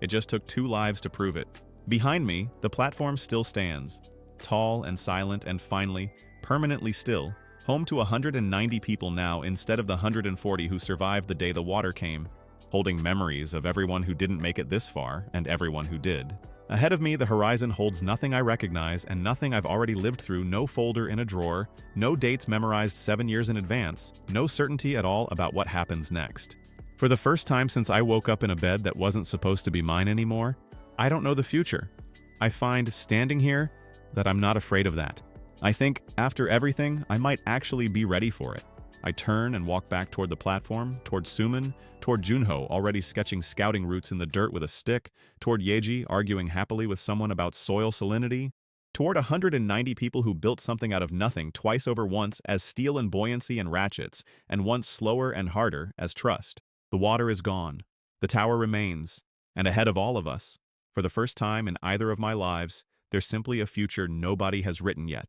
It just took 2 lives to prove it. Behind me, the platform still stands, tall and silent and finally, permanently still, home to 190 people now instead of the 140 who survived the day the water came, holding memories of everyone who didn't make it this far and everyone who did. Ahead of me, the horizon holds nothing I recognize and nothing I've already lived through, no folder in a drawer, no dates memorized 7 years in advance, no certainty at all about what happens next. For the first time since I woke up in a bed that wasn't supposed to be mine anymore, I don't know the future. I find, standing here, that I'm not afraid of that. I think, after everything, I might actually be ready for it. I turn and walk back toward the platform, toward Suman, toward Junho, already sketching scouting routes in the dirt with a stick, toward Yeji, arguing happily with someone about soil salinity, toward 190 people who built something out of nothing twice over once as steel and buoyancy and ratchets, and once slower and harder as trust. The water is gone. The tower remains. And ahead of all of us, for the first time in either of my lives, there's simply a future nobody has written yet.